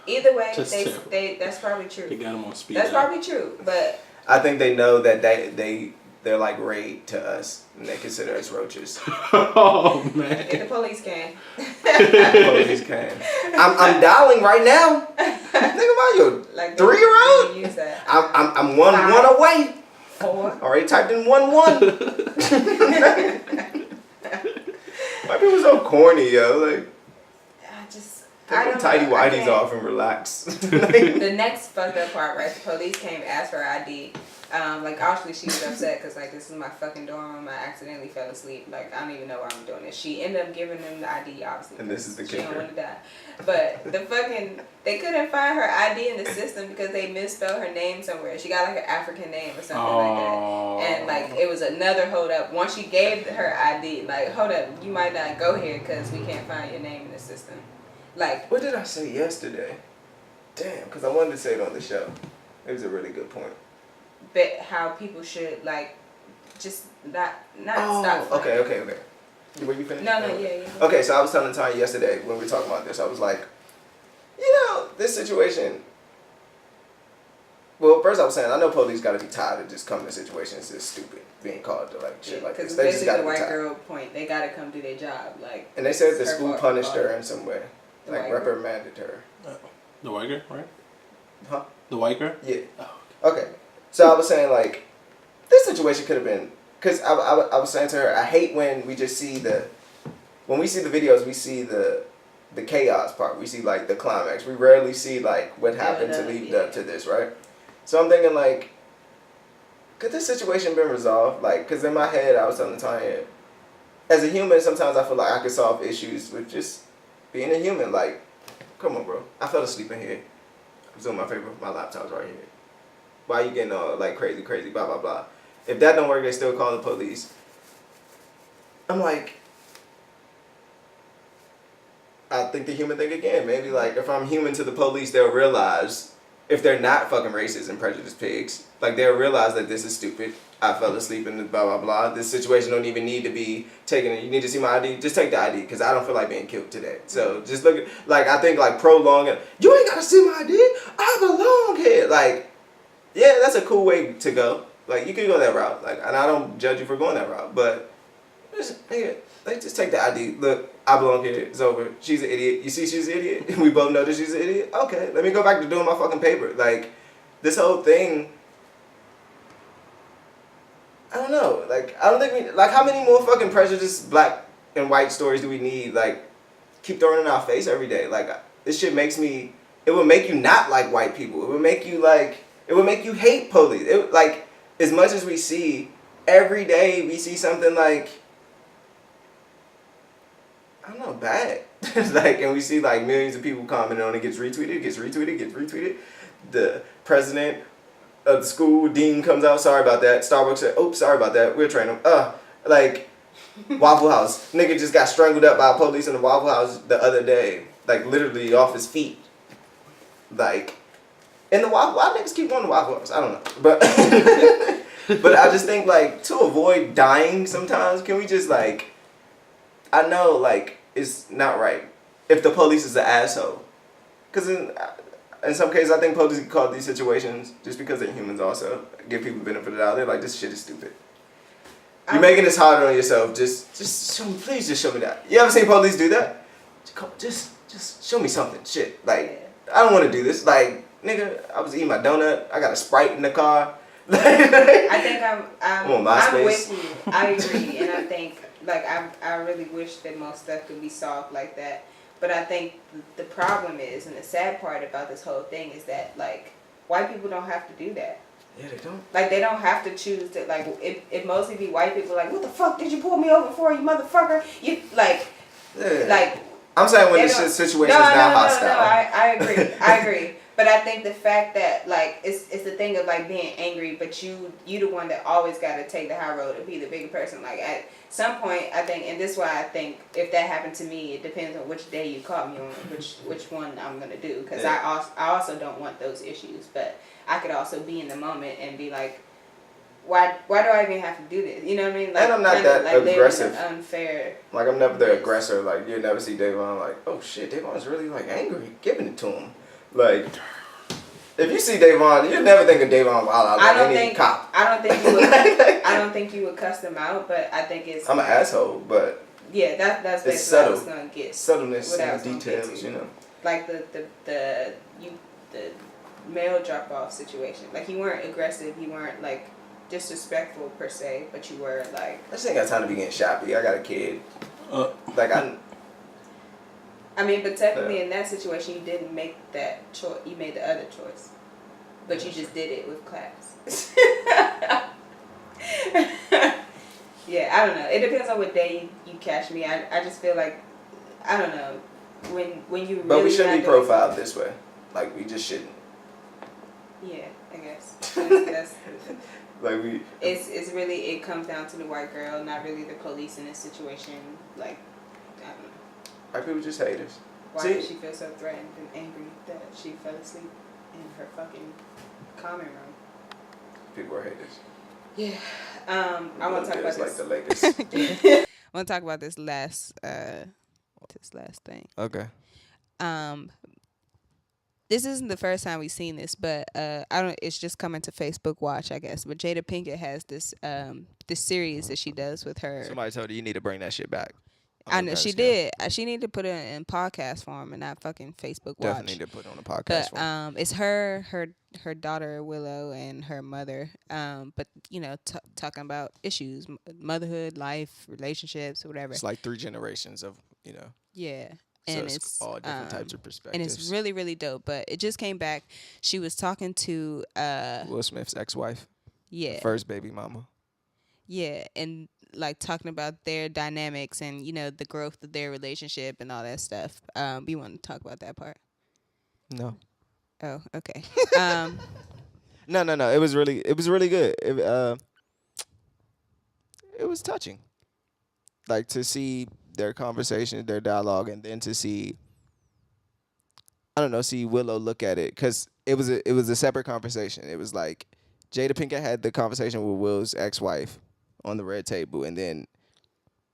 Either way, Just terrible. that's probably They true. got him on speed. That's dial. probably true. But I think they know that they're like raid to us, and they consider us roaches. Oh if man. the police can. Police can. I'm dialing right now. Think about you. Like 3-year-old? they use that. I'm one away. 4. Already typed in 1-1. White people so corny, yo. Like, take them tidy know, I whities can't- off and relax. The next fucked up part, right? The police came to ask for her ID. Like obviously she was upset because like this is my fucking dorm room. I accidentally fell asleep. Like I don't even know why I'm doing this. She ended up giving them the ID, obviously. And this is the She don't kicker. want to die. But they couldn't find her ID in the system because they misspelled her name somewhere. She got like an African name or something like that. Oh. And like it was another hold up. Once she gave her ID, like hold up, you might not go here because we can't find your name in the system. Like What did I say yesterday? Damn, because I wanted to say it on the show. It was a really good point. but how people should like just not stop. okay. Were you finished? No, yeah. Okay, so I was telling Tanya yesterday when we were talking about this, I was like, this situation. Well, first I was saying, I know police got to be tired of just coming to situations that's stupid, being called to like shit like this. Because They just basically got the to be white tired. girl point, they gotta come do their job. Like And they said the it's her school fault. punished her in some way, The like white girl? reprimanded her. The white girl, right? Huh? The white girl? Yeah. Oh. Okay. So I was saying like, this situation could have been, because I was saying to her, I hate when we just see when we see the videos, we see the chaos part. We see like the climax. We rarely see like what happened to lead up to this, right? So I'm thinking like, could this situation been resolved? Like, because in my head I was telling Tanya, as a human, sometimes I feel like I could solve issues with just being a human. Like, come on, bro. I fell asleep in here. Zoom my paper. My laptop's right here. Why you getting all like crazy, blah blah blah? If that don't work, they still call the police. I'm like, I think the human thing again. Maybe like if I'm human to the police, they'll realize if they're not fucking racist and prejudiced pigs, like they'll realize that this is stupid. I fell asleep in the blah blah blah. This situation don't even need to be taken. You need to see my ID. Just take the ID because I don't feel like being killed today. So just look at like I think like prolonging. You ain't gotta see my ID. I have a long head. Like, yeah, that's a cool way to go. Like you can go that route. Like, and I don't judge you for going that route, but just take the ID. Look, I belong here. It's over. She's an idiot. You see, she's an idiot. We both know that she's an idiot. Okay, let me go back to doing my fucking paper. Like, this whole thing. I don't know. Like, I don't think we like how many more fucking prejudiced black and white stories do we need? Like, keep throwing in our face every day. Like, this shit makes me. It would make you not like white people. It would make you like. It would make you hate police. It like as much as we see every day, we see something like. I don't know, bad. Like, and we see like millions of people commenting on it, gets retweeted. The president of the school dean comes out, sorry about that. Starbucks said, oops, sorry about that. We'll train him. Like Waffle House, nigga just got strangled up by police in the Waffle House the other day, like literally off his feet. Like, in the Waffle, why niggas keep going to Waffle House? I don't know, but but I just think like to avoid dying sometimes, can we just like. I know, like, it's not right if the police is an asshole. Because in some cases, I think police get caught these situations just because they're humans also. Give people the benefit of the doubt. They're like, this shit is stupid. You're making this harder on yourself. Just show me, please just show me that. You ever seen police do that? Just show me something. Shit. Like, I don't want to do this. Like, nigga, I was eating my donut. I got a Sprite in the car. I think I'm with you. I agree. And I think... Like, I really wish that most stuff could be solved like that. But I think the problem is, and the sad part about this whole thing is that, like, white people don't have to do that. Yeah, they don't. Like, they don't have to choose to, like, it mostly be white people like, what the fuck did you pull me over for, you motherfucker? You, like, yeah. Like... I'm saying when the situation is not hostile. No, I agree. But I think the fact that, like, it's the thing of, like, being angry, but you the one that always got to take the high road and be the bigger person. Like, at some point, I think, and this is why I think if that happened to me, it depends on which day you caught me on, which one I'm going to do. Because I also don't want those issues. But I could also be in the moment and be like, why do I even have to do this? You know what I mean? Like, and I'm not that aggressive. Unfair. Like, I'm never the aggressor. Like, you'll never see Davon like, oh shit, Davon's really, like, angry. Giving it to him. Like, if you see Davon, you'll never think of Davon wild out like any cop. I don't think you would. I don't think you would cuss them out, but I think it's. I'm an asshole, but. Yeah, that's basically subtle. what I was gonna get. Subtleness in the details, you know. Like the mail drop off situation. Like, you weren't aggressive. You weren't like disrespectful per se, but you were like. I just ain't got time to be getting shoppy. I got a kid. Like I mean, but technically in that situation, you didn't make that choice. You made the other choice. But you just did it with class. Yeah, I don't know. It depends on what day you catch me. I just feel like, I don't know, when you really... But we shouldn't be profiled this way. Like, we just shouldn't. Yeah, I guess. That's like we... It's really, it comes down to the white girl, not really the police in this situation. Like, I don't know. White people just haters. Why did she feel so threatened and angry that she fell asleep in her fucking common room? People are haters. Yeah. I want to talk about like this. the Lakers. I want to talk about this last thing. Okay. This isn't the first time we've seen this, but it's just coming to Facebook Watch, I guess. But Jada Pinkett has this series that she does with her. Somebody told her you need to bring that shit back. I know she did. She needed to put it in podcast form and not fucking Facebook Watch. Definitely need to put it on a podcast form. It's her daughter Willow and her mother. But you know, talking about issues, motherhood, life, relationships, whatever. It's like 3 generations of Yeah. So And it's all different types of perspectives. And it's really, really dope. But it just came back. She was talking to Will Smith's ex-wife. Yeah. First baby mama. Yeah, and like talking about their dynamics and, you know, the growth of their relationship and all that stuff. You want to talk about that part? No. Oh, okay. No, no, no. It was really good. It was touching. Like to see their conversation, their dialogue, and then to see, I don't know, see Willow look at it, because it was a separate conversation. It was like Jada Pinkett had the conversation with Will's ex-wife on the red table, and then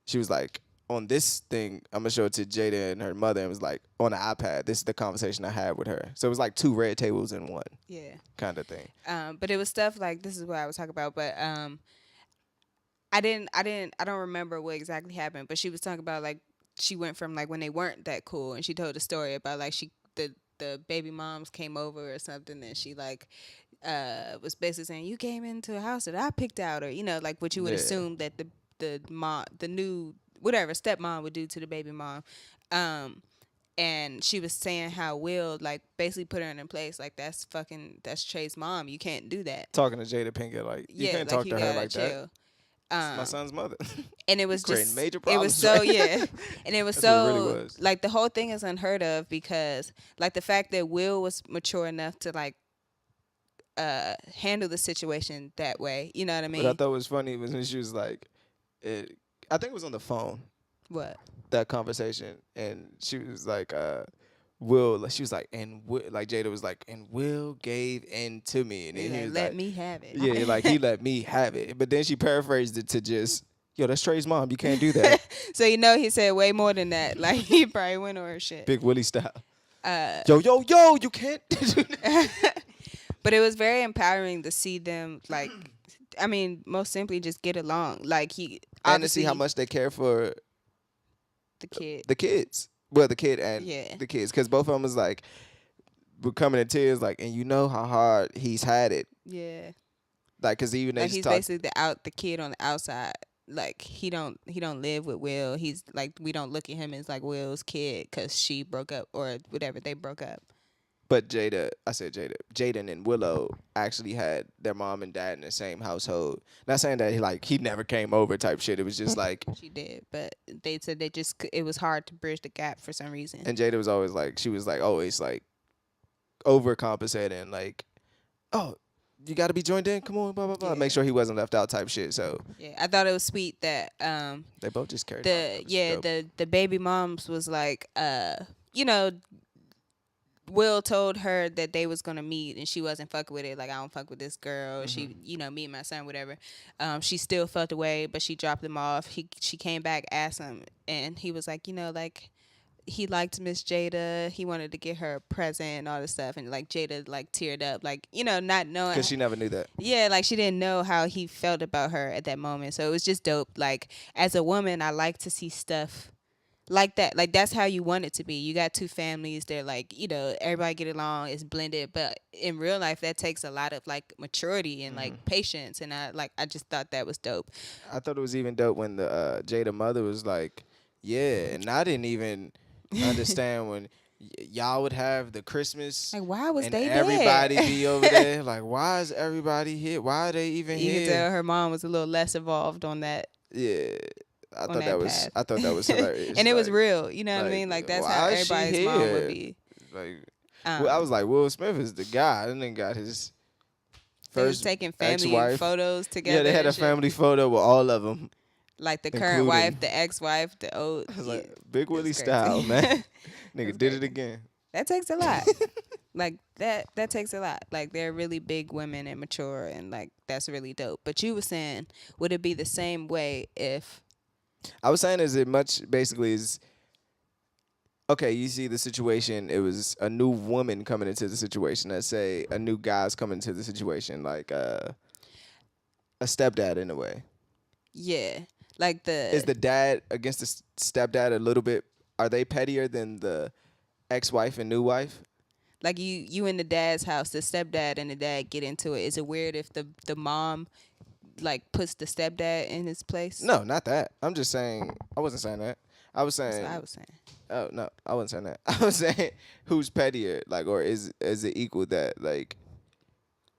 she was like, on this thing, I'm gonna show it to Jada and her mother, and it was like on the iPad. This is the conversation I had with her. So it was like two red tables in one, Yeah. kind of thing. But it was stuff like this is what I was talking about. But I don't remember what exactly happened. But she was talking about like she went from like when they weren't that cool, and she told a story about like the baby moms came over or something, and she like was basically saying you came into a house that I picked out, or like what you would Yeah. assume that the mom, the new whatever stepmom would do to the baby mom. And she was saying how Will like basically put her in place, like that's Trey's mom. You can't do that. Talking to Jada Pinkett, like, you Yeah, can't like talk you to her gotta like that. chill. It's my son's mother. And it was Creating just major it problems, was so right? yeah, and it was That's what it so really was. like the whole thing is unheard of, because like the fact that Will was mature enough to like handle the situation that way. You know what I mean? What I thought was funny was when she was like, I think it was on the phone, What? that conversation, and she was like, Will, she was like, and like Jada was like, and Will gave in to me, and then he was Let like, me have it. yeah, like he let me have it, but then she paraphrased it to just, yo, that's Trey's mom, you can't do that. So he said way more than that. Like he probably went over her shit. Big Willie style. Yo, you can't do that. But it was very empowering to see them like, I mean, most simply just get along. Like And to see how much they care for the kid. the kids. Well, the kid and Yeah. the kids, because both of them was like, were coming in tears, like, and you know how hard he's had it, Yeah. like, because even they Like just he's talk, basically the kid on the outside. Like he don't live with Will. He's like, we don't look at him as like Will's kid because she broke up or whatever, they broke up. but Jaden and Willow actually had their mom and dad in the same household. Not saying that he never came over type shit. It was just like, She did, but they said it was hard to bridge the gap for some reason. and Jada was always like, she was like always like overcompensating, like, oh, you got to be joined in. Come on, blah blah blah. Yeah. Make sure he wasn't left out type shit. So Yeah, I thought it was sweet that they both just carried. the baby moms was like Will told her that they was gonna meet and she wasn't fucking with it. Like, I don't fuck with this girl. She, meet my son, whatever. She still felt the way, but she dropped him off. She came back, asked him, and he was like, like he liked Miss Jada. He wanted to get her a present and all this stuff. And like Jada like teared up, like, not knowing, because she never knew that. yeah, like she didn't know how he felt about her at that moment. So it was just dope. Like, as a woman, I like to see stuff like that. Like, that's how you want it to be. You got two families, they're like, everybody get along, it's blended, but in real life that takes a lot of like maturity and like patience, and I just thought that was dope. I thought it was even dope when the Jada mother was like, yeah, and I didn't even understand when y'all would have the Christmas, Like, why was and they everybody there? be over there, like, why is everybody here? Why are they even You here? can tell her mom was a little less involved on that. Yeah, I On thought that that was path. I thought that was hilarious. And it was Like, real, you know what I like, mean? Like, that's why how is she everybody's mom here? would be. Like, Um, well, I was like, Will Smith is the guy. And then got his They was first taking family ex-wife. photos together. Yeah, they had and a shit. family photo with all of them. Like the current including- wife, the ex-wife, the old. I was yeah, like, Big Willie crazy. style, man. Nigga That's did it crazy. again. That takes a lot. Like that takes a lot. Like, they're really big women and mature, and like that's really dope. But you were saying, would it be the same way if? I was saying, is it much basically is okay, you see the situation, it was a new woman coming into the situation. Let's say a new guy's coming into the situation, like a stepdad in a way. Yeah, like Is the dad against the stepdad a little bit, are they pettier than the ex-wife and new wife? like you in the dad's house, the stepdad and the dad get into it. Is it weird if the mom like puts the stepdad in his place? No, not that. I'm just saying, I wasn't saying that. I was That's saying, what I was saying. oh no, I wasn't saying that. I was saying, who's pettier, like, or is it equal that, like,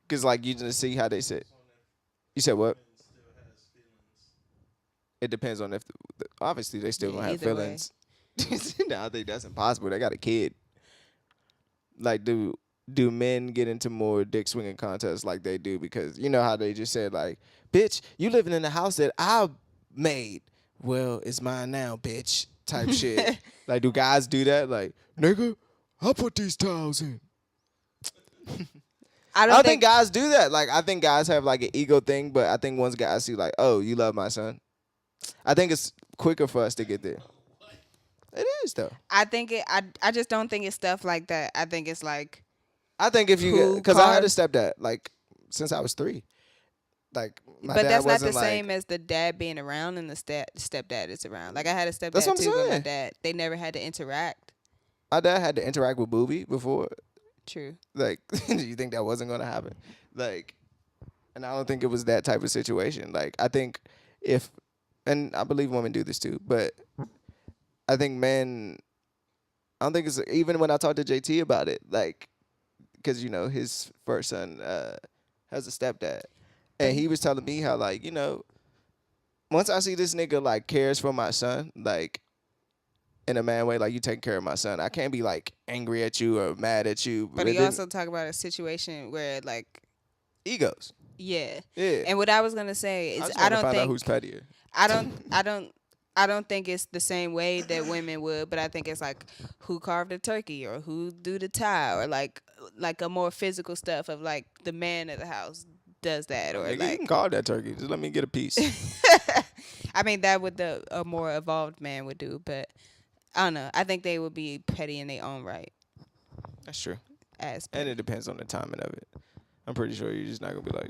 because like you just see how they said. You said what? It depends on if obviously they still Yeah, gonna have either way. feelings. No, I think that's impossible. They got a kid. Like, do do men get into more dick swinging contests like they do? Because you know how they just said like, bitch, you living in the house that I made. Well, it's mine now, bitch. Type shit. Like, do guys do that? Like, nigga, I put these towels in. I don't think guys do that. Like, I think guys have like an ego thing, but I think once guys see like, oh, you love my son, I think it's quicker for us to get there. It is though. I think it. I just don't think it's stuff like that. I think it's like. I think if you because I had a stepdad like since I was 3. Like, my but dad that's not wasn't the same as the dad being around and the stepdad is around. Like I had a stepdad that's what I'm too, but my saying. dad they never had to interact. My dad had to interact with Booby before. True. Like, do you think that wasn't gonna happen? Like, and I don't think it was that type of situation. Like, I think and I believe women do this too, but I think men. I don't think it's even when I talked to JT about it, like, because you know his first son has a stepdad. And he was telling me how, like, you know, once I see this nigga, like, cares for my son, like, in a man way, like, you taking care of my son, I can't be, like, angry at you or mad at you. But he also talk about a situation where, like... Egos. Yeah. Yeah. And what I was going to say is I don't find out who's pettier. I don't think it's the same way that women would, but I think it's, like, who carved the turkey or who do the tie or, like a more physical stuff of, like, the man of the house does that or Nigga, like you can carve that turkey. Just let me get a piece. I mean that would a more evolved man would do, but I don't know. I think they would be petty in their own right. That's true. And it depends on the timing of it. I'm pretty sure you're just not gonna be like,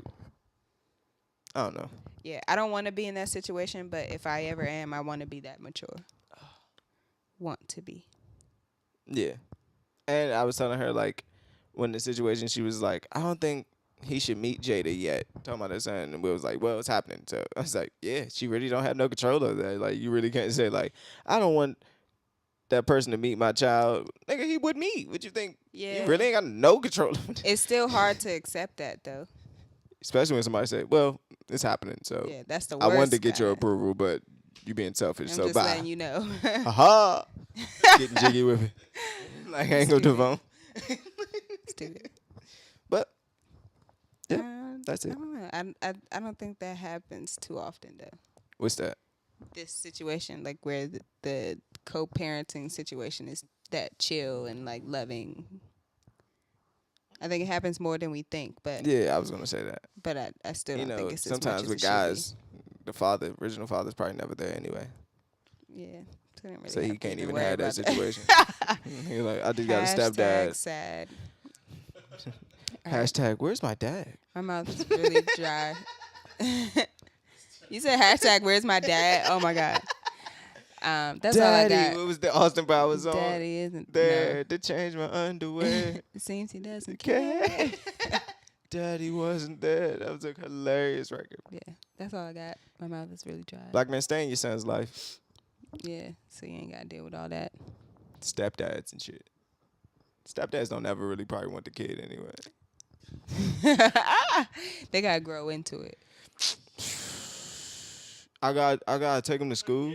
I don't know. Yeah, I don't want to be in that situation, but if I ever am, I want to be that mature. Want to be. Yeah. And I was telling her like, when the situation, she was like, I don't think he should meet Jada yet. Talking about her son, and we was like, well, it's happening. So I was like, yeah, she really don't have no control of that. Like, you really can't say like, I don't want that person to meet my child. Nigga, he would meet. What you think? Yeah. You really ain't got no control of it. It's still hard to accept that though. Especially when somebody say, well, it's happening. So yeah, that's the worst. I wanted to get your approval, but you being selfish. I'm so just bye. letting you know. Ha Getting jiggy with it. Like, I ain't gonna Davon. Stupid. But yeah, that's it. I don't know. I don't think that happens too often though. What's that? This situation, like where the co-parenting situation is that chill and like loving. I think it happens more than we think, but yeah, I was gonna say that. But I still don't think it's sometimes as much with as guys, original father's probably never there anyway. Yeah, so he can't even have that situation. He's like, I just got a stepdad. Sad. Hashtag, where's my dad? My mouth is really dry. You said hashtag, where's my dad? Oh my God. That's Daddy, all I got. what was the Austin Powers song? Daddy isn't there to change my underwear. It seems he doesn't care. Daddy wasn't there. That was a hilarious record. Yeah, that's all I got. My mouth is really dry. Black man, stay in your son's life. Yeah, so you ain't got to deal with all that. Stepdads and shit. Stepdads don't ever really probably want the kid anyway. They gotta grow into it. I gotta take him to school.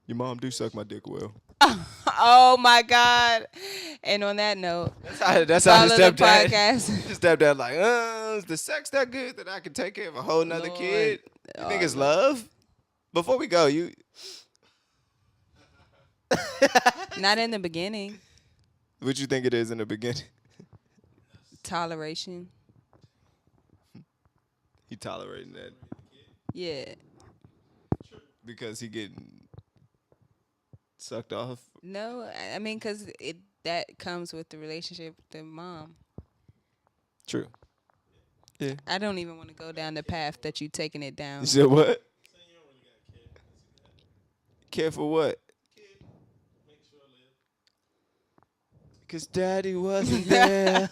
Your mom do suck my dick well. Oh my God! And on that note, that's how the stepdad. The stepdad like, is the sex that good that I can take care of a whole nother kid? You think it's love? Before we go, you. Not in the beginning. What you think it is in the beginning? Toleration. He tolerating that. Yeah. Because he getting sucked off? No, I mean, because that comes with the relationship with the mom. True. Yeah. I don't even want to go down the path that you taking it down. You said what? Care for what? Because daddy wasn't there.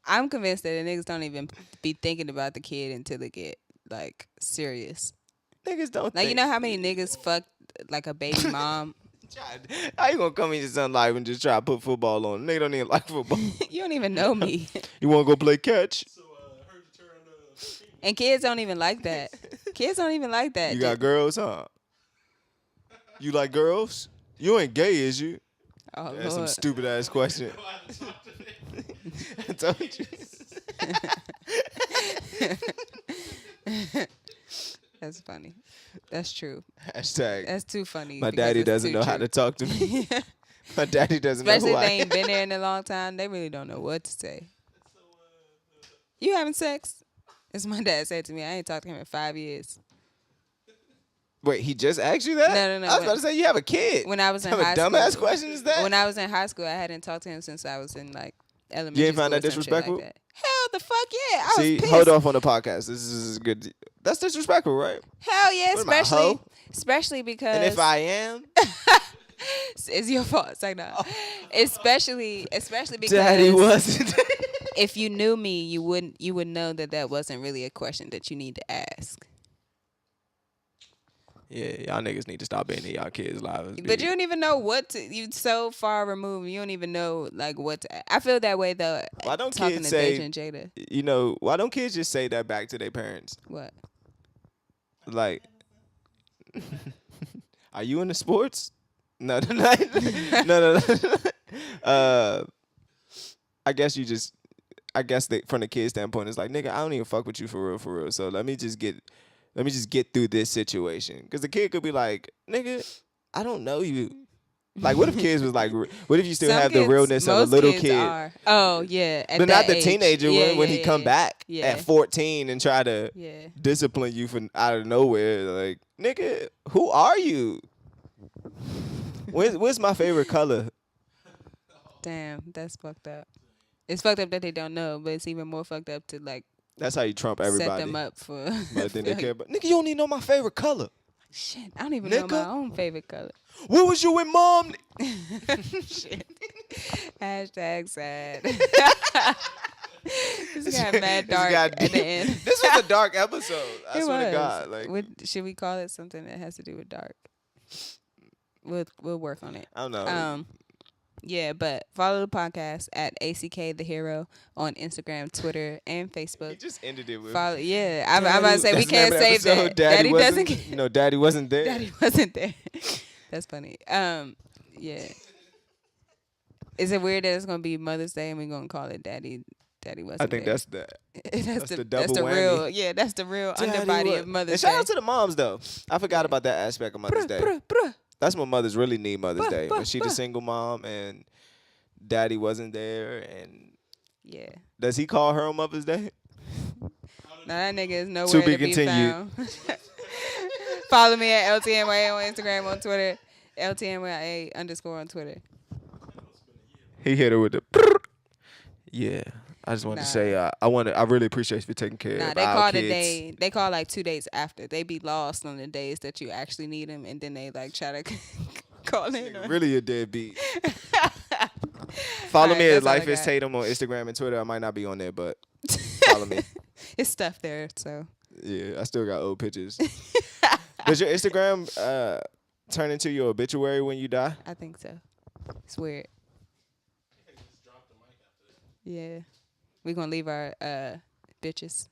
I'm convinced that the niggas don't even be thinking about the kid until they get, like, serious. Niggas don't like, you know how many niggas fucked, like, a baby mom? How you gonna come in your son's life and just try to put football on? Nigga don't even like football. You don't even know me. You wanna go play catch? And kids don't even like that. Kids don't even like that. You got girls, huh? You like girls? You ain't gay, is you? Oh, That's some Lord. stupid ass question. I told you. That's funny. That's true. Hashtag. That's too funny. My because daddy it's doesn't too know how true. to talk to me. My daddy doesn't Especially know if who they I ain't am. been there in a long time. They really don't know what to say. You having sex? As my dad said to me, I ain't talked to him in 5 years. Wait, he just asked you that? No. I was about to say you have a kid. When I was in What high kind of dumbass school. question is that? When I was in high school, I hadn't talked to him since I was in like elementary You ain't find school that or some shit like disrespectful? that. Hell the fuck yeah. I See, was pissed. hold off on the podcast. This is good. That's disrespectful, right? Hell yeah, What am I, a hoe? especially because And if I am, it's your fault. It's like no. Especially because Daddy wasn't. if you knew me, you would know that wasn't really a question that you need to ask. Yeah, y'all niggas need to stop being in y'all kids' lives. But you don't even know what to. You so far removed. You don't even know like what to. I feel that way though. Why don't talking kids to say? Deja and Jada. You know, why don't kids just say that back to their parents? What? Like, are you into sports? No. I guess they, from the kid standpoint, it's like, nigga, I don't even fuck with you for real. So let me just get through this situation. Because the kid could be like, nigga, I don't know you. Like, what if kids was like, what if you still Some have the kids- realness of a most little kids kid? Are. Oh yeah, at But that not the age. teenager Yeah, when yeah, he come back yeah. at 14 and try to Yeah. discipline you from out of nowhere. Like, nigga, who are you? What's my favorite color? Damn, that's fucked up. It's fucked up that they don't know, but it's even more fucked up to like That's how you trump everybody. set them up for. But then they care about, nigga, you don't even know my favorite color. Shit, I don't even know Nigga. my own favorite color. Where was you with mom? Shit. Hashtag sad. This got mad dark at the end. This was a dark episode. I It swear to was. God. Like, Should we call it something that has to do with dark? We'll work on it. I don't know. Yeah, but follow the podcast at ACK The Hero on Instagram, Twitter, and Facebook. He just ended it with. Follow, yeah, I'm about to say we That's the name can't of the save episode. that. Daddy wasn't, doesn't. No, Daddy wasn't there. Daddy wasn't there. That's funny. Yeah. Is it weird that it's gonna be Mother's Day and we're gonna call it Daddy? Daddy wasn't. I think there? that's the double that's the whammy. real. Yeah, that's the real underbody of Mother's and Day. shout out to the moms though. I forgot about that aspect of Mother's Day. Bruh. That's when mothers really need Mother's Bruh, Day. bruh, When she the bruh. single mom and Daddy wasn't there. And Yeah. does he call her on Mother's Day? Now that nigga is nowhere To to be be continued. found. Follow me at LTNYA on Instagram, on Twitter, LTNYA_ on Twitter. He hit her with the. Yeah, I just wanted to Nah. say I really appreciate you for taking care Nah, of they our call kids. the day. They call like 2 days after. They be lost on the days that you actually need them, and then they like try to call in. on- Really a deadbeat. Follow Alright, me at that's all I Life is got. Tatum on Instagram and Twitter. I might not be on there, but follow me. It's stuff there, so Yeah, I still got old pictures. Does your Instagram turn into your obituary when you die? I think so. It's weird. Yeah, we gonna leave our bitches.